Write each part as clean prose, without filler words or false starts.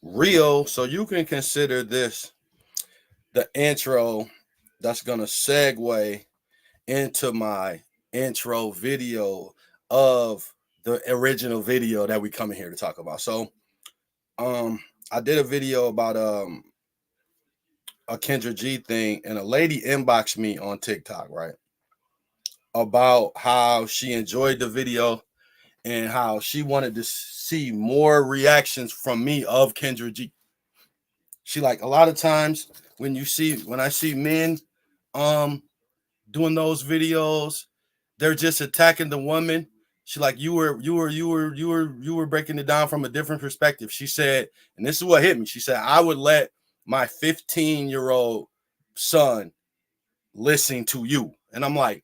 real. So you can consider this the intro that's gonna segue into my intro video of the original video that we coming here to talk about. So I did a video about a Kendra G thing, and a lady inboxed me on TikTok, right? About how she enjoyed the video and how she wanted to see more reactions from me of Kendra G. She like, a lot of times when I see men doing those videos, they're just attacking the woman. She like, you were breaking it down from a different perspective. She said, and this is what hit me. She said, I would let my 15-year-old son listen to you. And I'm like,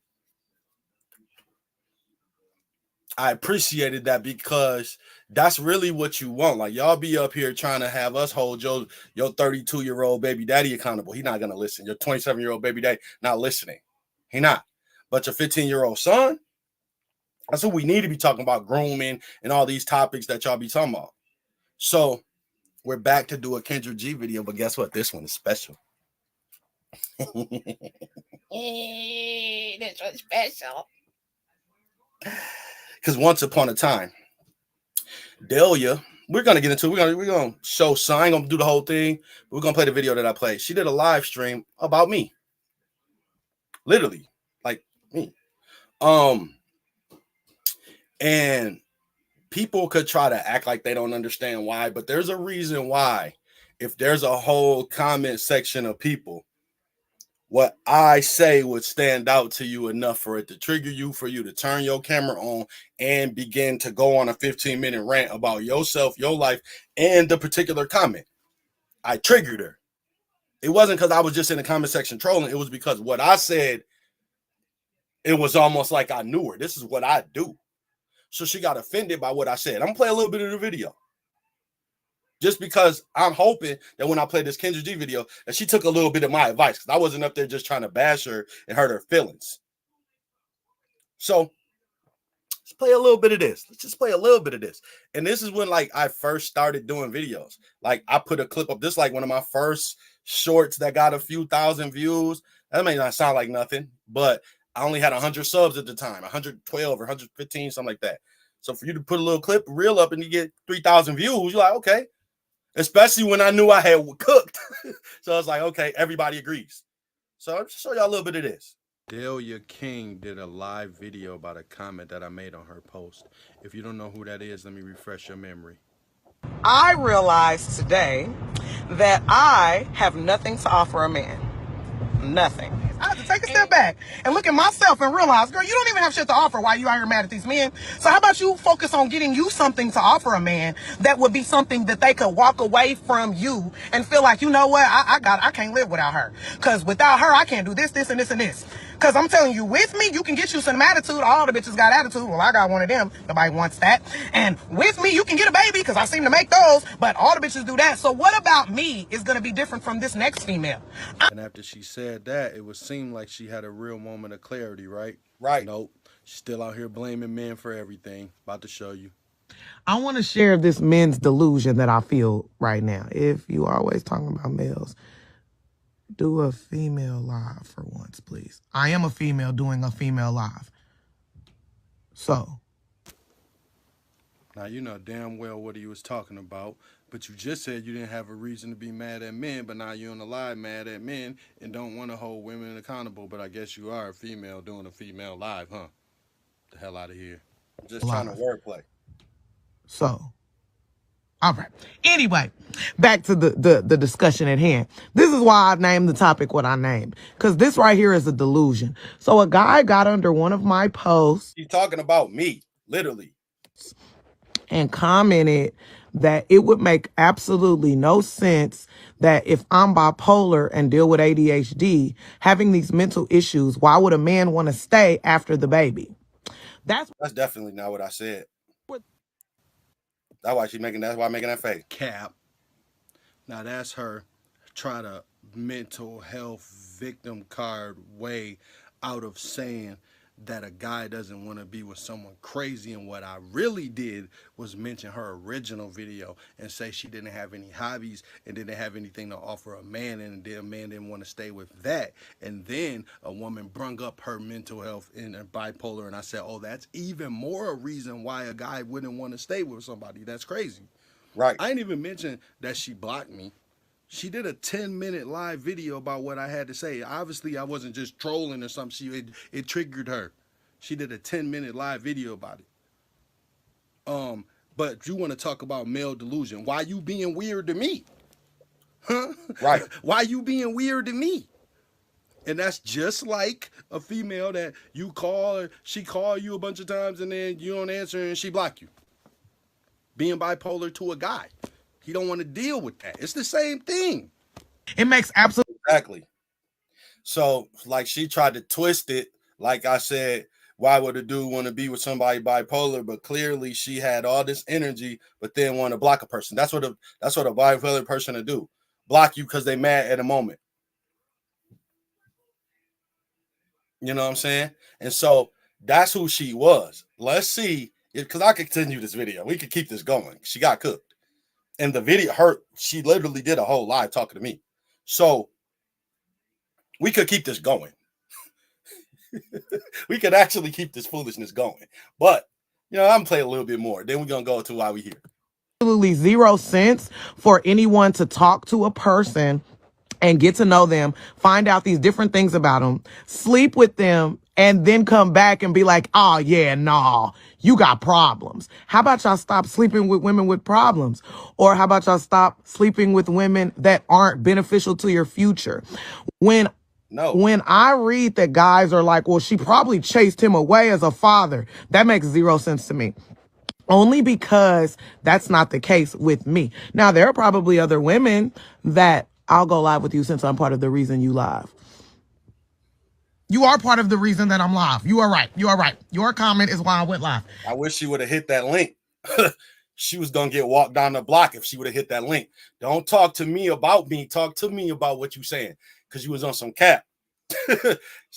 I appreciated that, because that's really what you want. Like, y'all be up here trying to have us hold your 32-year-old baby daddy accountable. He not gonna listen. Your 27-year-old baby daddy not listening. He not. But your 15-year-old son, that's what we need to be talking about, grooming and all these topics that y'all be talking about. So we're back to do a Kendra G video, but guess what? This one is special. This one's special. Because once upon a time, Delia, we're gonna get into it. We're gonna show. So I ain't gonna do the whole thing. But we're gonna play the video that I played. She did a live stream about me, literally, like me. And people could try to act like they don't understand why, but there's a reason why. If there's a whole comment section of people, what I say would stand out to you enough for it to trigger you, for you to turn your camera on and begin to go on a 15-minute rant about yourself, your life, and the particular comment. I triggered her. It wasn't because I was just in the comment section trolling. It was because what I said, it was almost like I knew her. This is what I do. So she got offended by what I said. I'm going to play a little bit of the video. Just because I'm hoping that when I play this Kendra G video, that she took a little bit of my advice, because I wasn't up there just trying to bash her and hurt her feelings. So let's play a little bit of this. Let's just play a little bit of this. And this is when, like, I first started doing videos. Like, I put a clip up. This like one of my first shorts that got a few thousand views. That may not sound like nothing, but I only had 100 subs at the time, 112 or 115, something like that. So for you to put a little clip reel up and you get 3,000 views, you're like, okay. Especially when I knew I had cooked. So I was like, okay, everybody agrees. So I'll just show y'all a little bit of this. Delia King did a live video about a comment that I made on her post. If you don't know who that is, let me refresh your memory. I realized today that I have nothing to offer a man. Nothing. I have to take a step back and look at myself and realize, girl, you don't even have shit to offer while you out here mad at these men. So how about you focus on getting you something to offer a man that would be something that they could walk away from you and feel like, you know what, I can't live without her. Because without her, I can't do this, this, and this, and this. Because I'm telling you, with me, you can get you some attitude. All the bitches got attitude. Well, I got one of them. Nobody wants that. And with me, you can get a baby, because I seem to make those. But all the bitches do that. So what about me is going to be different from this next female? And after she said that, it would seem like she had a real moment of clarity, right? Right. Nope. She's still out here blaming men for everything. About to show you. I want to share this men's delusion that I feel right now. If you are always talking about males, do a female live for once, please. I am a female doing a female live. So. Now, you know damn well what he was talking about, but you just said you didn't have a reason to be mad at men, but now you're on the live mad at men and don't want to hold women accountable, but I guess you are a female doing a female live, huh? The hell out of here. I'm just trying to wordplay. So. All right. Anyway, back to the discussion at hand. This is why I named the topic what I named. Because this right here is a delusion. So a guy got under one of my posts. He's talking about me, literally. And commented that it would make absolutely no sense that if I'm bipolar and deal with ADHD, having these mental issues, why would a man want to stay after the baby? That's definitely not what I said. That's why I'm making that face. Cap. Now that's her try to mental health victim card way out of saying that a guy doesn't want to be with someone crazy. And what I really did was mention her original video and say she didn't have any hobbies and didn't have anything to offer a man, and a man didn't want to stay with that. And then a woman brung up her mental health and bipolar, and I said, oh, that's even more a reason why a guy wouldn't want to stay with somebody. That's crazy. Right. I didn't even mention that she blocked me. She did a 10-minute live video about what I had to say. Obviously, I wasn't just trolling or something. It triggered her. She did a 10-minute live video about it. But you want to talk about male delusion. Why you being weird to me? Huh? Right. Why you being weird to me? And that's just like a female that you call her, she call you a bunch of times and then you don't answer and she block you. Being bipolar to a guy. He don't want to deal with that. It's the same thing. It makes absolutely Exactly. So, like, she tried to twist it. Like I said, why would a dude want to be with somebody bipolar? But clearly, she had all this energy, but then want to block a person. That's what a bipolar person will do. Block you because they mad at a moment. You know what I'm saying? And so that's who she was. Let's see, because I could continue this video. We could keep this going. She got cooked. And the video, she literally did a whole live talking to me. So we could keep this going. We could actually keep this foolishness going. But, I'm going to play a little bit more. Then we're going to go to why we here. absolutely zero sense for anyone to talk to a person and get to know them, find out these different things about them, sleep with them, and then come back and be like, oh, yeah, nah, you got problems. How about y'all stop sleeping with women with problems? Or how about y'all stop sleeping with women that aren't beneficial to your future? When I read that guys are like, well, she probably chased him away as a father, that makes zero sense to me. Only because that's not the case with me. Now, there are probably other women that I'll go live with you since I'm part of the reason you live. You are part of the reason that I'm live. You are right. You are right. Your comment is why I went live. I wish she would have hit that link. She was going to get walked down the block if she would have hit that link. Don't talk to me about me. Talk to me about what you saying, because you was on some cap.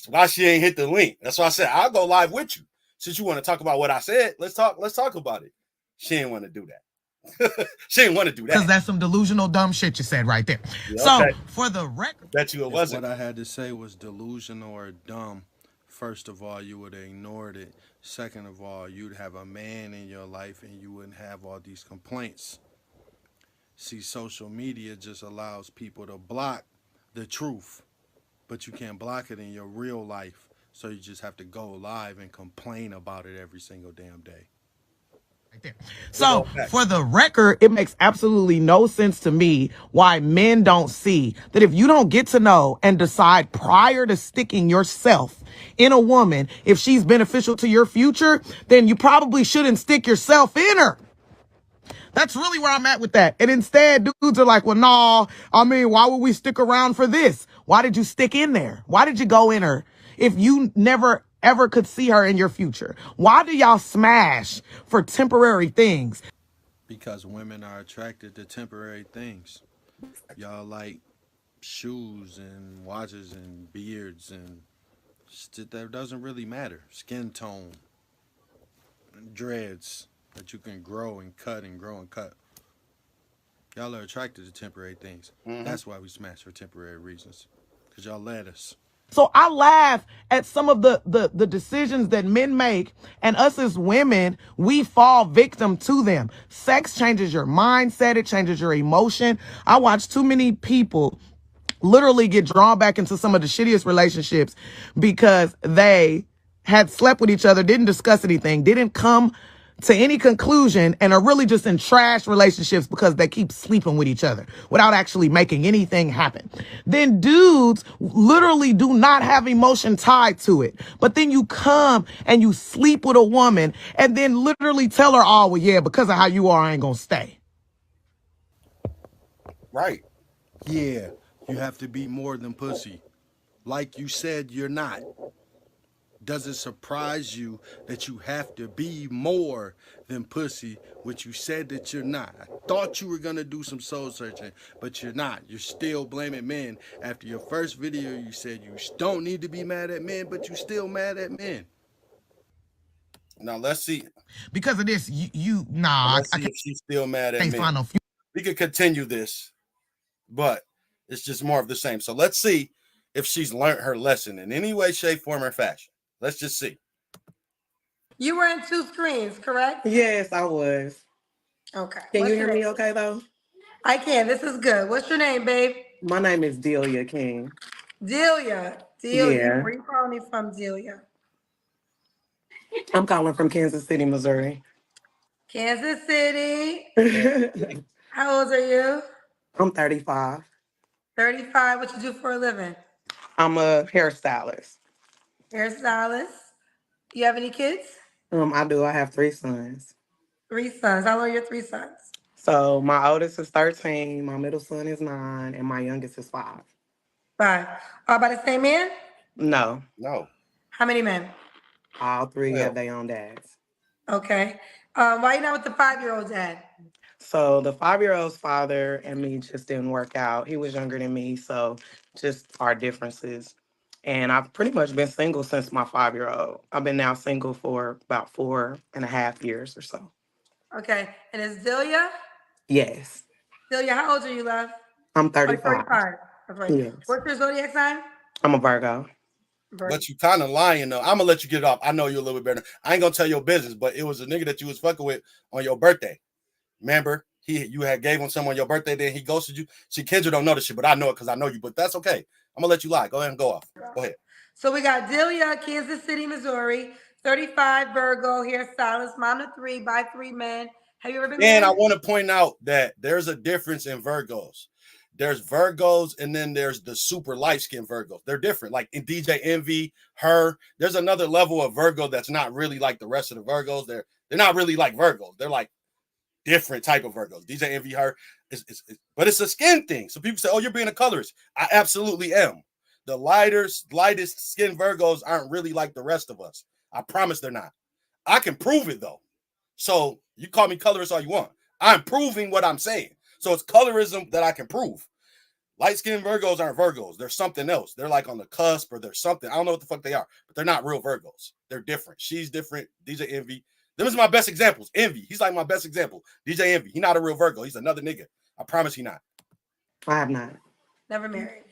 Why she ain't hit the link? That's why I said I'll go live with you. Since you want to talk about what I said, let's talk about it. She didn't want to do that. She didn't want to do that. Because that's some delusional dumb shit you said right there. Yeah, so, okay. for the record, Bet you it wasn't. What I had to say was delusional or dumb. First of all, you would have ignored it. Second of all, you'd have a man in your life and you wouldn't have all these complaints. See, social media just allows people to block the truth, but you can't block it in your real life. So you just have to go live and complain about it every single damn day. So, for the record, it makes absolutely no sense to me why men don't see that if you don't get to know and decide prior to sticking yourself in a woman, if she's beneficial to your future, then you probably shouldn't stick yourself in her. That's really where I'm at with that. And instead, dudes are like, well, nah, I mean, why would we stick around for this? Why did you stick in there? Why did you go in her if you never ever could see her in your future? Why do y'all smash for temporary things? Because women are attracted to temporary things. Y'all like shoes and watches and beards and that doesn't really matter. Skin tone, dreads that you can grow and cut and grow and cut. Y'all are attracted to temporary things. Mm-hmm. That's why we smash for temporary reasons. Because y'all let us. So I laugh at some of the decisions that men make, and us as women, we fall victim to them. Sex changes your mindset. It changes your emotion. I watch too many people literally get drawn back into some of the shittiest relationships because they had slept with each other, didn't discuss anything, didn't come to any conclusion, and are really just in trash relationships because they keep sleeping with each other without actually making anything happen. Then dudes literally do not have emotion tied to it. But then you come and you sleep with a woman and then literally tell her, oh, well, yeah, because of how you are, I ain't gonna stay. Right. Yeah, you have to be more than pussy. Like you said, you're not. Does it surprise you that you have to be more than pussy, which you said that you're not? I thought you were going to do some soul searching, but you're not. You're still blaming men. After your first video, you said you don't need to be mad at men, but you're still mad at men. Now let's see. Because of this, nah, Let's I see if she's still mad at can't find men. no. We could continue this, but it's just more of the same. So let's see if she's learned her lesson in any way, shape, form, or fashion. Let's just see. You were in two screens, correct? Yes, I was. Okay. Can you What's hear your name? me okay, though? I can. This is good. What's your name, babe? My name is Delia King. Delia. Delia. Yeah. Where you calling me from, Delia? I'm calling from Kansas City, Missouri. Kansas City. I'm How old are you? 35. 35. What you do for a living? I'm a hairstylist. Hairstylist. You have any kids? I do. I have 3 sons. Three sons. How old are your three sons? So my oldest is 13, my middle son is 9, and my youngest is 5. Five. All by the same man? No, No. How many men? all 3 have Well, their own dads. Okay. Why you not with the 5-year-old dad? So the 5-year-old's father and me just didn't work out. He was younger than me, so just our differences. And I've pretty much been single since my 5-year-old. I've been now single for about 4.5 years or so. Okay. And it's Delia? Yes, Delia, how old are you, love? I'm Oh, 35. 35. That's right. Yes, What's your zodiac sign? I'm a Virgo. but you kind of lying though. I'm gonna let you get it off. I know you a little bit better. I ain't gonna tell your business, but it was a nigga that you was fucking with on your birthday. Remember, you had gave him some on your birthday, then he ghosted you. See, Kendra don't know this shit, but I know it because I know you. But that's okay. I'm gonna let you lie. Go ahead and go off. Go ahead. So we got Delia, Kansas City, Missouri, 35, Virgo, hairstylist, mom to three, by 3 men. Have you ever been And I married? want to point out that there's a difference in Virgos. There's Virgos, and then there's the super light skinned Virgos. They're different. Like in DJ Envy, her. There's another level of Virgo that's not really like the rest of the Virgos. They're not really like Virgos. They're like different type of Virgos. DJ Envy, her. But it's a skin thing. So people say, "Oh, you're being a colorist." I absolutely am. The lightest skin Virgos aren't really like the rest of us. I promise they're not. I can prove it though. So you call me colorist all you want. I'm proving what I'm saying. So it's colorism that I can prove. Light skinned Virgos aren't Virgos. They're something else. They're like on the cusp or they're something. I don't know what the fuck they are, but they're not real Virgos. They're different. She's different. DJ Envy. Them is my best examples. Envy. He's like my best example. DJ Envy. He not a real Virgo. He's another nigga. I promise he not. I have not. Never married.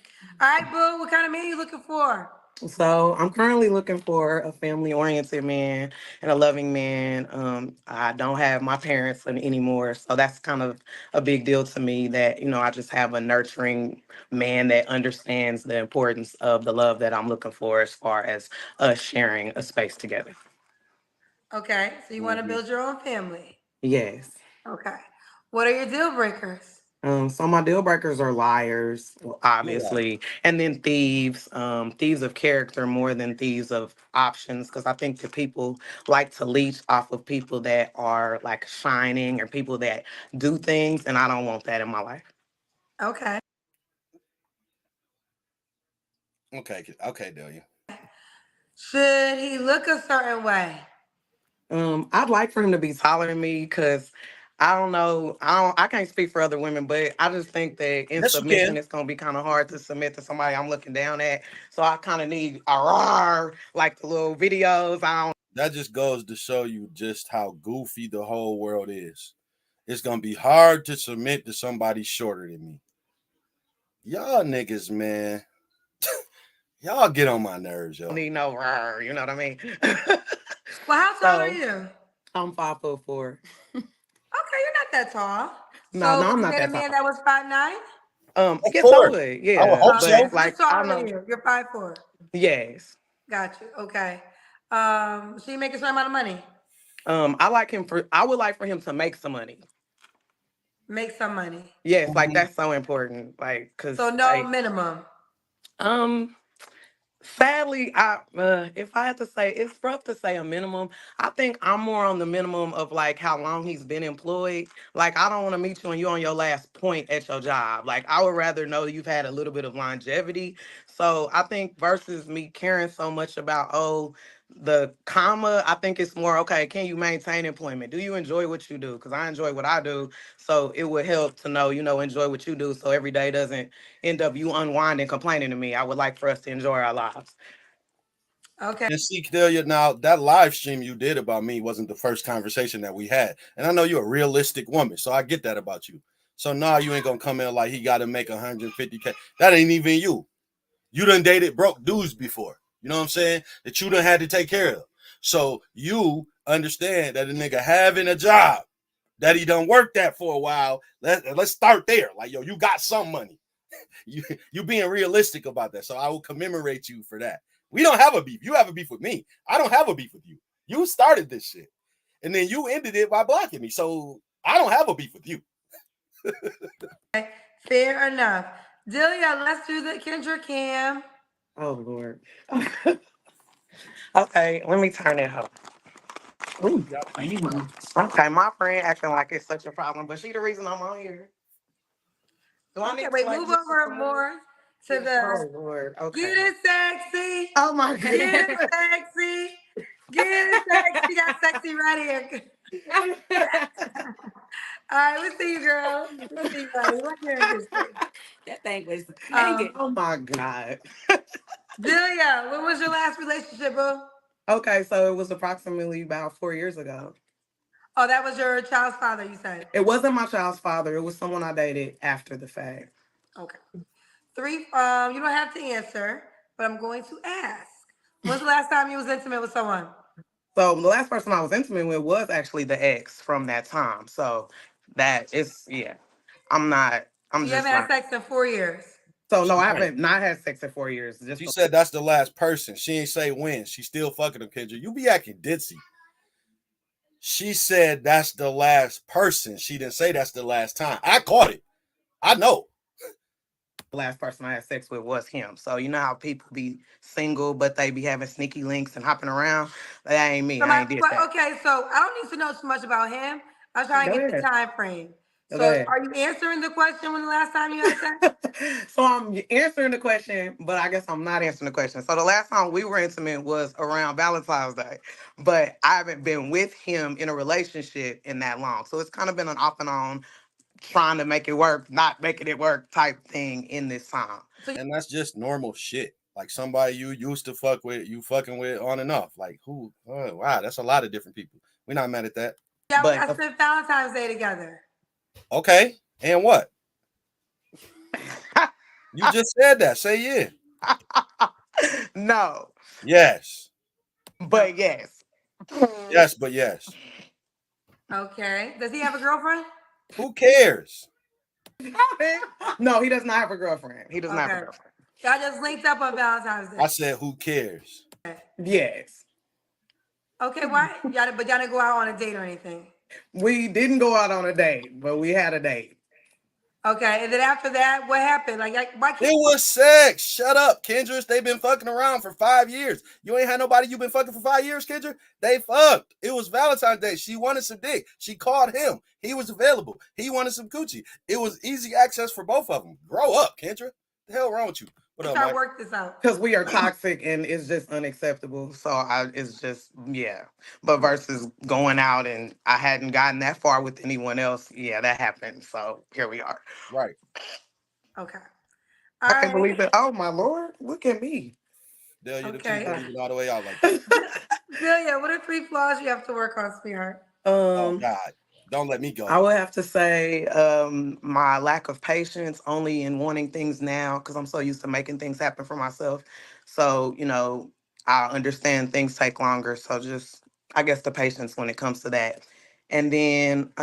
All right, boo. What kind of man you looking for? So I'm currently looking for a family-oriented man and a loving man. I don't have my parents anymore, so that's kind of a big deal to me. That I just have a nurturing man that understands the importance of the love that I'm looking for, as far as us sharing a space together. Okay. So you want to Mhm. build your own family. Yes. Okay. What are your deal breakers? So my deal breakers are liars, well, obviously, and then thieves, thieves of character more than thieves of options, because I think that people like to leech off of people that are like shining or people that do things, and I don't want that in my life. Okay. Okay. Okay, Delia. Should he look a certain way? I'd like for him to be taller than me because I don't know. I can't speak for other women, but I just think that in Yes, you submission can. it's gonna be kind of hard to submit to somebody I'm looking down at. So I kind of need a roar, like the little videos. I don't. That just goes to show you just how goofy the whole world is. It's gonna be hard to submit to somebody shorter than me. Y'all niggas, man. Y'all get on my nerves, yo. Need no roar, you know what I mean? Well, how tall are So you? I'm 5'4". Okay, you're not that tall. No, So no, would I'm you not date a that man tall. that was 5'9"? Of Yes, I course. would, I would yeah. hope Okay, But so. so who's like I taller than know, you? You're 5'4". yes. Got you. Okay. So you make a certain amount of money. I would like for him to make some money. Make some money. Yes, like Mhm. that's so important. Like, So cause no minimum. um sadly, if I had to say, it's rough to say a minimum. I think I'm more on the minimum of like how long he's been employed. Like, I don't want to meet you and you're on your last point at your job. Like, I would rather know you've had a little bit of longevity. So I think versus me caring so much about the comma, I think it's more okay. Can you maintain employment? Do you enjoy what you do? Because I enjoy what I do. So it would help to know, enjoy what you do. So every day doesn't end up you unwinding, complaining to me. I would like for us to enjoy our lives. Okay. And see, Delia, now that live stream you did about me wasn't the first conversation that we had. And I know you're a realistic woman, so I get that about you. So now you ain't gonna come in like he gotta make 150K. That ain't even you. You done dated broke dudes before. You know what I'm saying? That you done had to take care of. So you understand that a nigga having a job that he done worked at for a while. Let's start there. Like, yo, you got some money. You being realistic about that. So I will commemorate you for that. We don't have a beef. You have a beef with me. I don't have a beef with you. You started this shit. And then you ended it by blocking me. So I don't have a beef with you. Okay, fair enough. Delia, let's do the Kendra cam. Oh Lord. Okay, let me turn it up. Ooh. Okay, my friend acting like it's such a problem, but she the reason I'm on here. Do I Okay, need to wait, like move get over the more to yes. the Oh Lord. Okay. get it sexy. Oh my Get it goodness. sexy. Get it sexy. She got sexy right here. All right, we see you, girl. We see you, honey. What here this thing? That thing was hanging. Oh my God. Delia, when was your last relationship, boo? Okay, so it was approximately about 4 years ago. Oh, that was your child's father, you said. It wasn't my child's father. It was someone I dated after the fact. Okay. Three, you don't have to answer, but I'm going to ask. When's the last time you was intimate with someone? So the last person I was intimate with was actually the ex from that time. So that is, yeah. I'm not. So I'm you haven't just had not. sex in 4 years. So no, I Right. haven't not had sex in 4 years. Just She said that's the last person. She ain't say when. She still fucking him, Kendra. You be acting ditzy. She said that's the last person. She didn't say that's the last time. I caught it. I know. the last person I had sex with was him. So you know how people be single, but they be having sneaky links and hopping around. That ain't me. So I ain't did that. okay, so I don't need to know too much about him. I'm trying to Go get the ahead. time frame. Go So ahead. are you answering the question when the last time you had sex? So I'm answering the question, but I guess I'm not answering the question. So the last time we were intimate was around Valentine's Day, but I haven't been with him in a relationship in that long. So it's kind of been an off and on, trying to make it work, not making it work type thing in this time. And that's just normal shit. Like somebody you used to fuck with, you fucking with on and off. Like who? Oh, wow, that's a lot of different people. We're not mad at that. Yeah, But I spent Valentine's Day together. Okay. And what? You just said that. Say yeah. no, Yes. but yes. Yes, but yes. Okay. Does he have a girlfriend? Who cares? No, he does not have a girlfriend. He does not have a Okay. girlfriend. Y'all just linked up on Valentine's Day. I said who cares? Yes. Okay, why? But y'all didn't go out on a date or anything. We didn't go out on a date, but we had a date. Okay, and then after that, what happened? Like why It can't was sex. Shut up, Kendra. They've been fucking around for 5 years. You ain't had nobody you been fucking for 5 years, Kendra? They fucked. It was Valentine's Day. She wanted some dick. She called him. He was available. He wanted some coochie. It was easy access for both of them. Grow up, Kendra. The hell wrong with you? What up, y'all Mike? work this out? Because we are toxic and it's just unacceptable. So it's just, yeah. But versus going out and I hadn't gotten that far with anyone else, yeah, that happened. So here we are. Right. Okay. I All can't right. believe it. Oh my Lord, look at me. Delia, the truth Okay. don't even all the way out like that. Delia, what are 3 flaws you have to work on, sweetheart? Oh, Um, God. Don't let me I go. would have to say my lack of patience only in wanting things now because I'm so used to making things happen for myself. So, I understand things take longer. So just, I guess, the patience when it comes to that. And then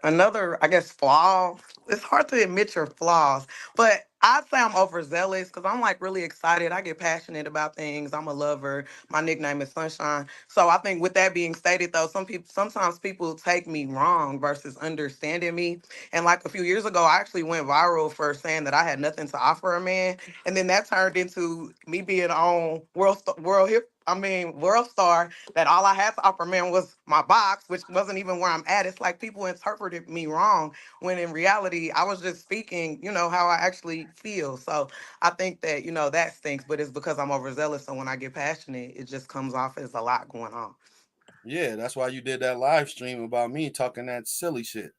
another, I guess, flaw. It's hard to admit your flaws, but I'd say I'm overzealous because I'm like really excited. I get passionate about things. I'm a lover. My nickname is Sunshine. So I think with that being stated though, sometimes people take me wrong versus understanding me. And like a few years ago, I actually went viral for saying that I had nothing to offer a man. And then that turned into me being on World Star, that all I had to offer men was my box, which wasn't even where I'm at. It's like people interpreted me wrong when in reality I was just speaking, how I actually feel. So I think that, that stinks, but it's because I'm overzealous. So when I get passionate, it just comes off as a lot going on. Yeah, that's why you did that live stream about me talking that silly shit.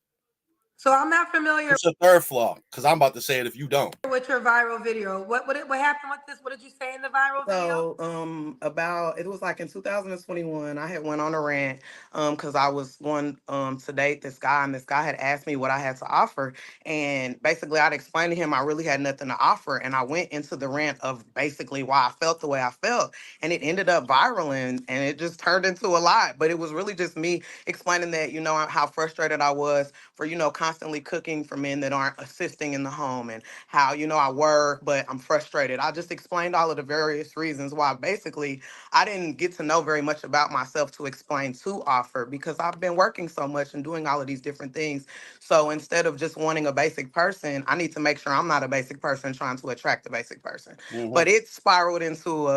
So I'm not familiar It's a third flaw, because I'm about to say it if you don't. with your viral video. What happened with this? What did you say in the viral video? So, about it was like in 2021, I had went on a rant because I was going to date this guy, and this guy had asked me what I had to offer. And basically I'd explained to him I really had nothing to offer. And I went into the rant of basically why I felt the way I felt. And it ended up viral and it just turned into a lot. But it was really just me explaining that, you know, how frustrated I was for, you know, constantly cooking for men that aren't assisting in the home, and how, you know, I work, but I'm frustrated. I just explained all of the various reasons why basically I didn't get to know very much about myself to explain to offer, because I've been working so much and doing all of these different things. So instead of just wanting a basic person, I need to make sure I'm not a basic person trying to attract a basic person. But it spiraled into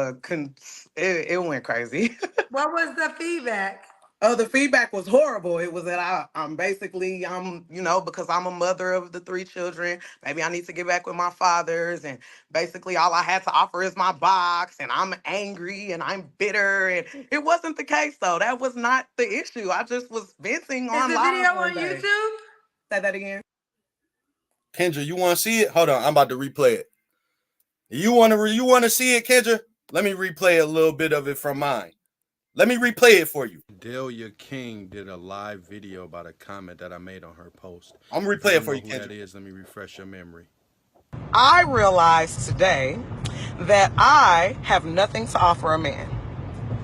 it went crazy. What was the feedback? Oh, the feedback was horrible. It was that I'm basically, you know, because I'm a mother of the 3 children, maybe I need to get back with my fathers. And basically all I had to offer is my box, and I'm angry and I'm bitter. And it wasn't the case though. That was not the issue. I just was venting on Is the live video one on day. YouTube? Say that again. Kendra, you want to see it? Hold on, I'm about to replay it. You want to see it, Kendra? Let me replay a little bit of it from mine. Let me replay it for you. Delia King did a live video about a comment that I made on her post. I'm gonna replay it for you, Who that Kendra. is? Let me refresh your memory. I realized today that I have nothing to offer a man.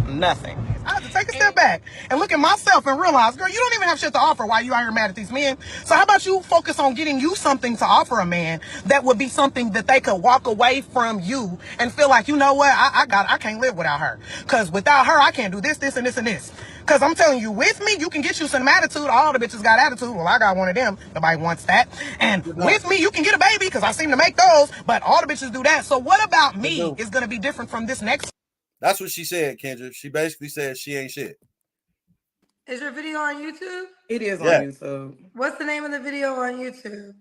Nothing. I had to take a step back and look at myself and realize, girl, you don't even have shit to offer while you out here mad at these men. So how about you focus on getting you something to offer a man that would be something that they could walk away from you and feel like, you know what, I can't live without her. Because without her, I can't do this, this, and this, and this. Because I'm telling you, with me, you can get you some attitude. All the bitches got attitude. Well, I got one of them. Nobody wants that. And with me, you can get a baby because I seem to make those. But all the bitches do that. So what about me is going to be different from this next? That's what she said, Kendra. She basically said she ain't shit. Is your video on YouTube? It is on Yeah. YouTube. What's the name of the video on YouTube?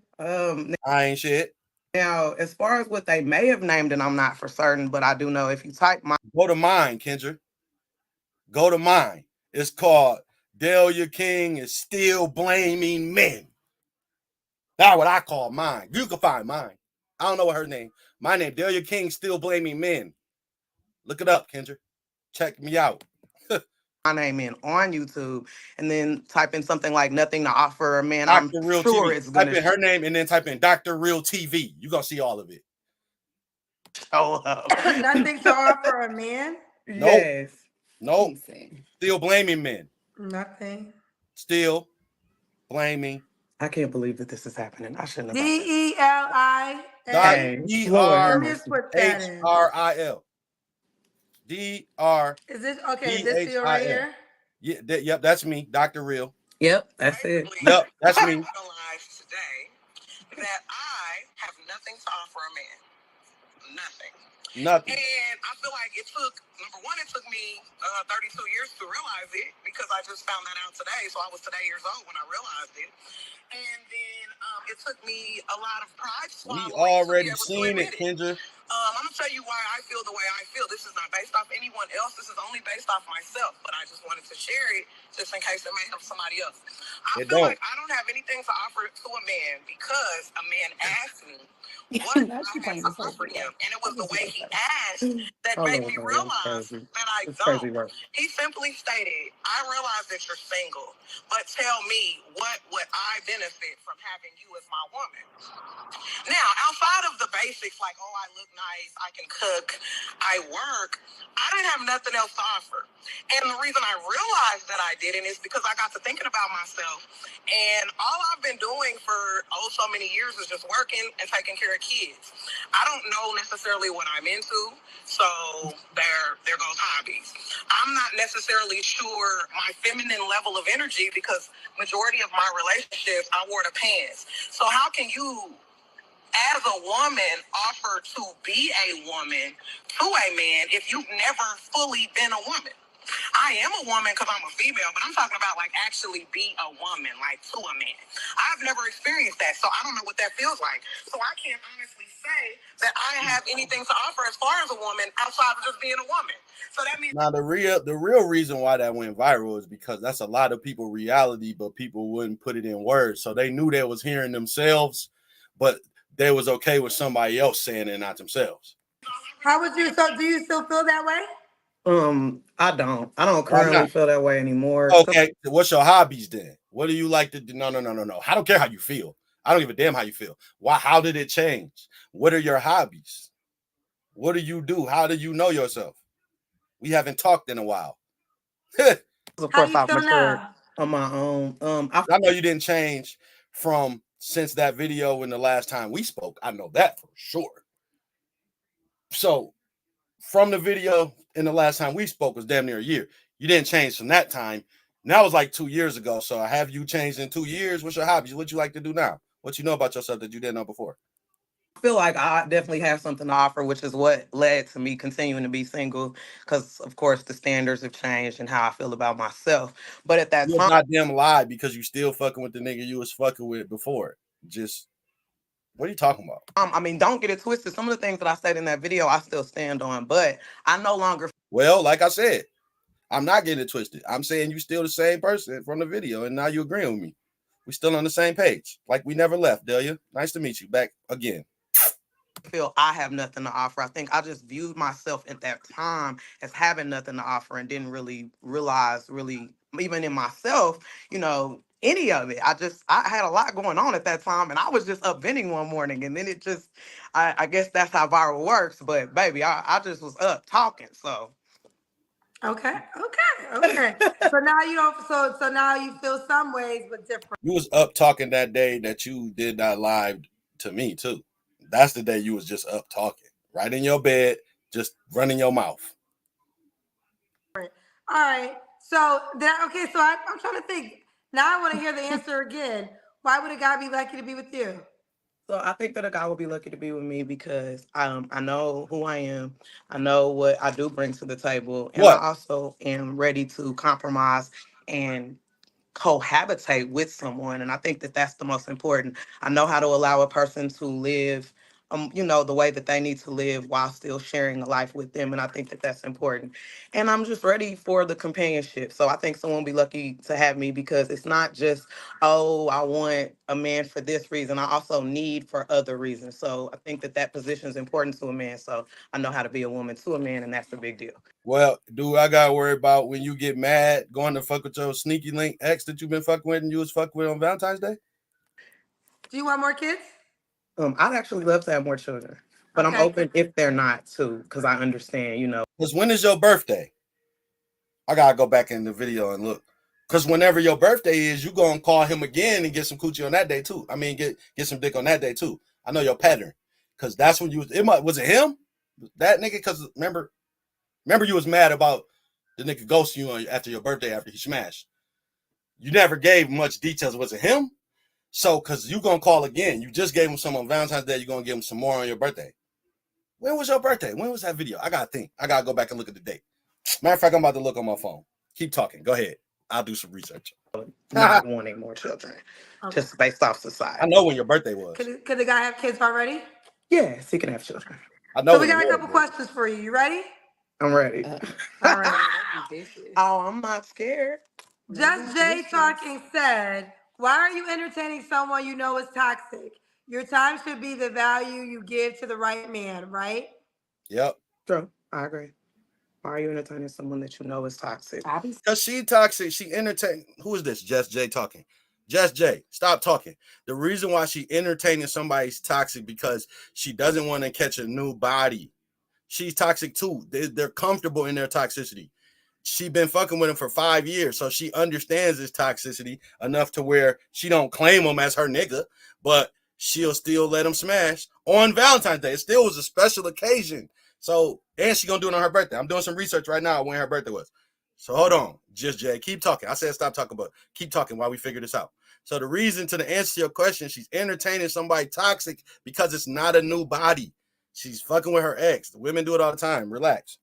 I ain't shit. Now, as far as what they may have named, and I'm not for certain, but I do know if you type my Go to mine, Kendra. Go to mine. It's called Delia King is Still Blaming Men. That's what I call mine. You can find mine. I don't know what her name. My name, Delia King, Still Blaming Men. Look it up, Kendra. Check me out. my name in on YouTube, and then type in something like nothing to offer a man, Dr. I'm Real sure TV. it's going Type in to her name and then type in Dr. Real TV. You're going to see all of it. show up. Nothing to offer a man? Nope. Yes. Nope. Still blaming men. Nothing. Still blaming. I can't believe that this is happening. I shouldn't have. DELI. Lord, Let me just put that in. DRRHIL. DRRHIL. Is this okay? Is this you right here? Yeah, yep, that's me, Dr. Real. Yep, that's it. Yep, that's me. I realized today that I have nothing to offer a man. Nothing. Nothing. And I feel like it took, number one, it took me 32 years to realize it, because I just found that out today. So I was today years old when I realized it. And then it took me a lot of pride swallowing. We already seen it, Kendra. I'm going to tell you why I feel the way I feel. This is not based off anyone else. This is only based off myself. But I just wanted to share it just in case it may help somebody else. I feel like I don't have anything to offer to a man because a man asked me what I had to offer him. And it was the way he asked that made me realize that I don't. He simply stated, I realize that you're single, but tell me what would I benefit from having you as my woman? Now, outside of the basics, like, oh, I look nice, I can cook, I work, I didn't have nothing else to offer. And the reason I realized that I didn't is because I got to thinking about myself. And all I've been doing for, so many years is just working and taking care of kids. I don't know necessarily what I'm into, so there goes hobbies. I'm not necessarily sure my feminine level of energy because majority of my relationships, I wore the pants. So how can you, as a woman, offer to be a woman to a man if you've never fully been a woman? I am a woman because I'm a female, but I'm talking about like actually be a woman, like to a man. I've never experienced that, so I don't know what that feels like. So I can't honestly say that I have anything to offer as far as a woman outside of just being a woman. So that means now the real reason why that went viral is because that's a lot of people reality, but people wouldn't put it in words. So they knew they was hearing themselves, but they was okay with somebody else saying it, not themselves. How would you? So, do you still feel that way? I don't Why currently not? feel that way anymore. Okay, what's your hobbies then? What do you like to do? No. I don't care how you feel. I don't give a damn how you feel. Why? How did it change? What are your hobbies? What do you do? How do you know yourself? We haven't talked in a while. Of How course, you I've feel matured now? on my own. I know you didn't change from since that video and the last time we spoke. I know that for sure. So from the video and the last time we spoke was damn near a year. You didn't change from that time. Now was like 2 years ago. So have you changed in 2 years? What's your hobbies? What you like to do now? What you know about yourself that you didn't know before? I feel like I definitely have something to offer, which is what led to me continuing to be single. Because of course the standards have changed and how I feel about myself. But at that You a time, goddamn lie because you still fucking with the nigga you was fucking with before. Just what are you talking about? I mean, don't get it twisted. Some of the things that I said in that video, I still stand on. But I no longer Well, like I said, I'm not getting it twisted. I'm saying you still the same person from the video, and now you agreeing with me. We still on the same page, like we never left. Delia, nice to meet you back again. feel I have nothing to offer. I think I just viewed myself at that time as having nothing to offer and didn't really realize, even in myself, any of it. I had a lot going on at that time, and I was just up venting one morning, and then it just, I guess that's how viral works. But baby, I just was up talking. So Okay. So now you don't. So now you feel some ways, but different. You was up talking that day that you did that live to me too. That's the day you was just up talking, right in your bed, just running your mouth. All right. So that okay. So I'm trying to think. Now I want to hear the answer again. Why would a guy be lucky to be with you? So I think that a guy will be lucky to be with me because I know who I am. I know what I do bring to the table, and I What? also am ready to compromise and cohabitate with someone. And I think that that's the most important. I know how to allow a person to live, the way that they need to live while still sharing a life with them. And I think that that's important. And I'm just ready for the companionship. So I think someone will be lucky to have me because it's not just, oh, I want a man for this reason. I also need for other reasons. So I think that that position is important to a man. So I know how to be a woman to a man, and that's the big deal. Well, do I gotta worry about when you get mad going to fuck with your sneaky link ex that you've been fucking with and you was fucking with on Valentine's Day? Do you want more kids? I'd actually love to have more children, but I'm Okay. open if they're not too, because I understand, Because when is your birthday? I gotta go back in the video and look. Because whenever your birthday is, you gonna call him again and get some coochie on that day too. I mean, get some dick on that day too. I know your pattern. Because that's when was it him? That nigga? Because remember you was mad about the nigga ghosting you after your birthday after he smashed. You never gave much details. Was it him? So, because you gonna call again. You just gave him some on Valentine's Day. You're gonna give him some more on your birthday. When was your birthday? When was that video? I gotta think. I gotta go back and look at the date. Matter of fact, I'm about to look on my phone. Keep talking. Go ahead. I'll do some research. not wanting more children, Okay. just based off I society. know when your birthday was. Could the guy have kids already? Yes, he can have children. I know. So we got a couple questions for you. You ready? I'm ready. All right. Oh, I'm not scared. Just Jay talking said, why are you entertaining someone you know is toxic? Your time should be the value you give to the right man, right? Yep. True, I agree. Why are you entertaining someone that you know is toxic? Because she toxic. She entertain. Who is this? Just Jay talking. Just Jay, stop talking. The reason why she entertaining somebody's toxic because she doesn't want to catch a new body. She's toxic too. They're comfortable in their toxicity. She been fucking with him for 5 years, so she understands his toxicity enough to where she don't claim him as her nigga, but she'll still let him smash on Valentine's Day. It still was a special occasion. So, and she gonna do it on her birthday. I'm doing some research right now when her birthday was. So hold on, just Jay, keep talking. I said stop talking, but keep talking while we figure this out. So the reason to the answer to your question, she's entertaining somebody toxic because it's not a new body. She's fucking with her ex. The women do it all the time. Relax.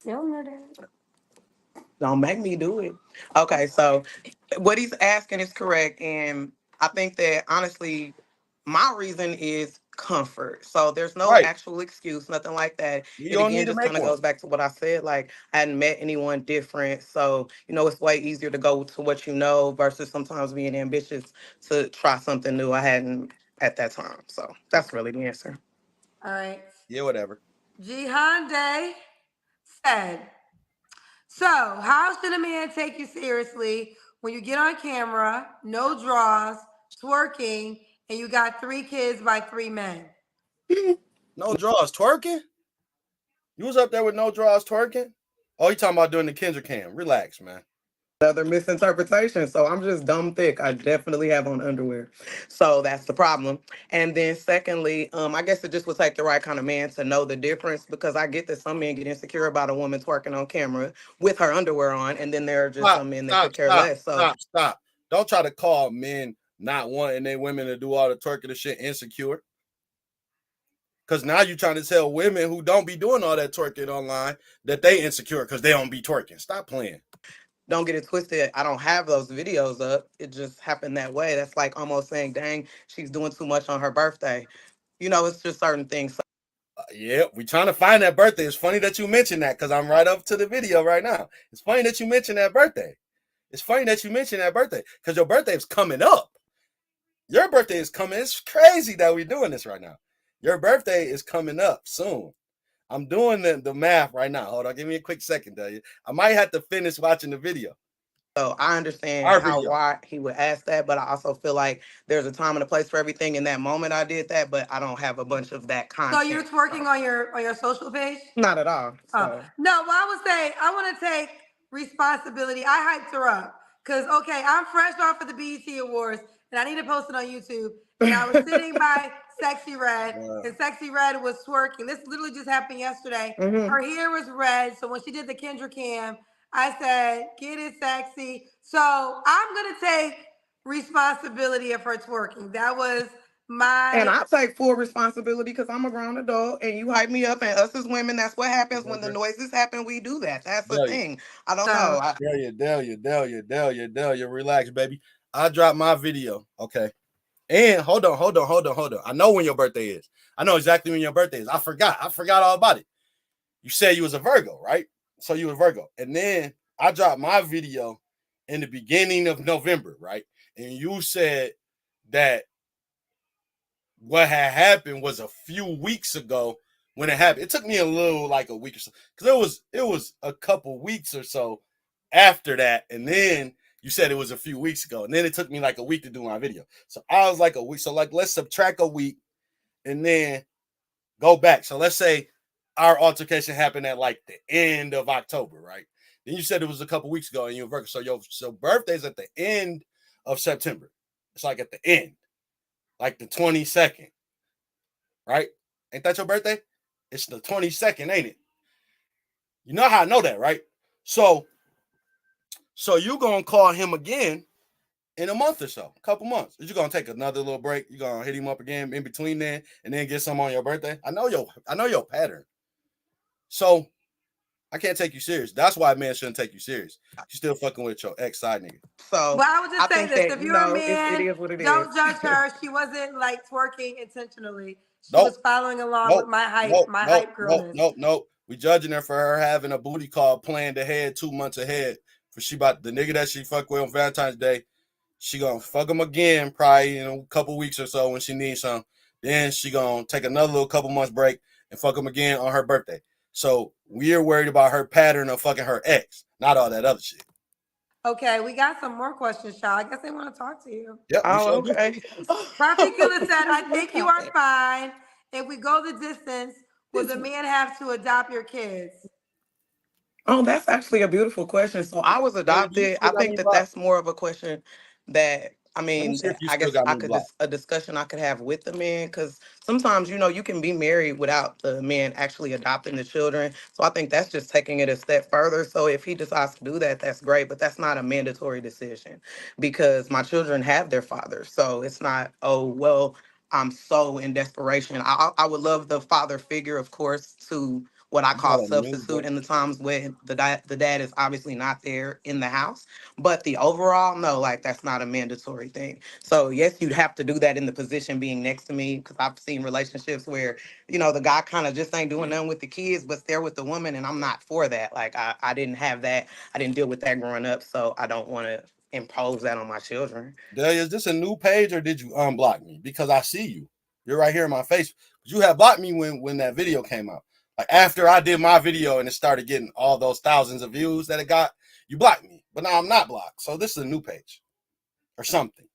Don't make me do it. Okay, so what he's asking is correct, and I think that honestly, my reason is comfort. So there's no Right. actual excuse, nothing like that. You It don't again need to just make kind of one. goes back to what I said. Like, I hadn't met anyone different. So, it's way easier to go to what you know versus sometimes being ambitious to try something new I hadn't at that time. So that's really the answer. All right. Yeah, whatever. Jihande said, so how should a man take you seriously when you get on camera, no draws, twerking, and you got 3 kids by 3 men? No draws twerking? You was up there with no draws twerking? Oh, you talking about doing the Kendra cam. Relax, man. Another misinterpretation. So I'm just dumb thick. I definitely have on underwear. So that's the problem. And then secondly, I guess it just would take the right kind of man to know the difference, because I get that some men get insecure about a woman twerking on camera with her underwear on, and then there are just Stop, some men that stop, could care stop, less. So stop, stop. Don't try to call men not wanting their women to do all the twerking and shit insecure. Because now you're trying to tell women who don't be doing all that twerking online that they insecure because they don't be twerking. Stop playing. don't get it twisted. I don't have those videos up. It just happened that way. That's like almost saying, dang, she's doing too much on her birthday. It's just certain things. Yeah, we trying to find that birthday. It's funny that you mentioned that because I'm right up to the video right now. It's funny that you mentioned that birthday. It's funny that you mentioned that birthday because your birthday is coming up. Your birthday is coming. It's crazy that we're doing this right now. Your birthday is coming up soon. I'm doing the math right now. Hold on, give me a quick second, Delia. I might have to finish watching the video. So I understand Our how video. why he would ask that, but I also feel like there's a time and a place for everything. In that moment, I did that, but I don't have a bunch of that So you're content. twerking on your social page? Not at all. Oh So no, well, I would say I want to take responsibility. I hyped her up because okay, I'm fresh off of the BET Awards and I need to post it on YouTube. And I was sitting by Sexy Red, and Sexy Red was twerking. This literally just happened yesterday. Mhm. Her hair was red, so when she did the Kendra cam, I said, "Get it, sexy." So I'm gonna take responsibility of her twerking. That was And my I take full responsibility because I'm a grown adult and you hype me up. And us as women, that's what happens when the noises happen. We do that. That's the Delia. thing. I don't know. Delia, relax, baby. I dropped my video. Okay. And hold on. I know when your birthday is. I know exactly when your birthday is. I forgot all about it. You said you was a Virgo, right? So you were Virgo. And then I dropped my video in the beginning of November, right? And you said that what had happened was a few weeks ago when it happened. It took me a little like a week or so because it was a couple weeks or so after that, and then you said it was a few weeks ago, and then it took me like a week to do my video. So I was like a week. So like let's subtract a week and then go back. So let's say our altercation happened at like the end of October, right? Then you said it was a couple weeks ago, and you were so your birthday's at the end of September. It's like at the end, like the 22nd, right? Ain't that your birthday? It's the 22nd, ain't it? You know how I know that, right? So you gonna call him again in a month or so, a couple months. You're gonna take another little break. You're gonna hit him up again in between then, and then get some on your birthday. I know your pattern. So I can't take you serious. That's why a man shouldn't take you serious. You still fucking with your ex side nigga. So well, I would just say think this: that, if you're a man, it is what it don't is. judge her. She wasn't like twerking intentionally. She Nope. was following along with my hype girlness. Nope. We judging her for her having a booty call planned ahead 2 months ahead. For she about the nigga that she fucked with on Valentine's Day. She gonna fuck him again probably in a couple weeks or so when she needs some. Then she gonna take another little couple months break and fuck him again on her birthday. So we're worried about her pattern of fucking her ex, not all that other shit. Okay, we got some more questions, y'all. I guess they want to talk to you. Yep. Oh, okay. Prophet Killer said, I think you are fine. If we go the distance, will the man have to adopt your kids? Oh, that's actually a beautiful question. So I was adopted. I think that that's more of a question that that I guess I could a discussion I could have with the man, because sometimes you can be married without the man actually adopting the children. So I think that's just taking it a step further. So if he decides to do that, that's great, but that's not a mandatory decision because my children have their father. So it's not, oh well, I'm so in desperation. I would love the father figure, of course, to what I You call got a new substitute book. in the times when the dad is obviously not there in the house. But the overall, no, like that's not a mandatory thing. So yes, you'd have to do that in the position being next to me, because I've seen relationships where, the guy kind of just ain't doing nothing with the kids, but there with the woman, and I'm not for that. Like I didn't have that. I didn't deal with that growing up, so I don't want to impose that on my children. Delia, is this a new page or did you unblock me? Because I see you. You're right here in my face. You had blocked me when that video came out. Like after I did my video and it started getting all those thousands of views that it got, you blocked me. But now I'm not blocked. So this is a new page or something.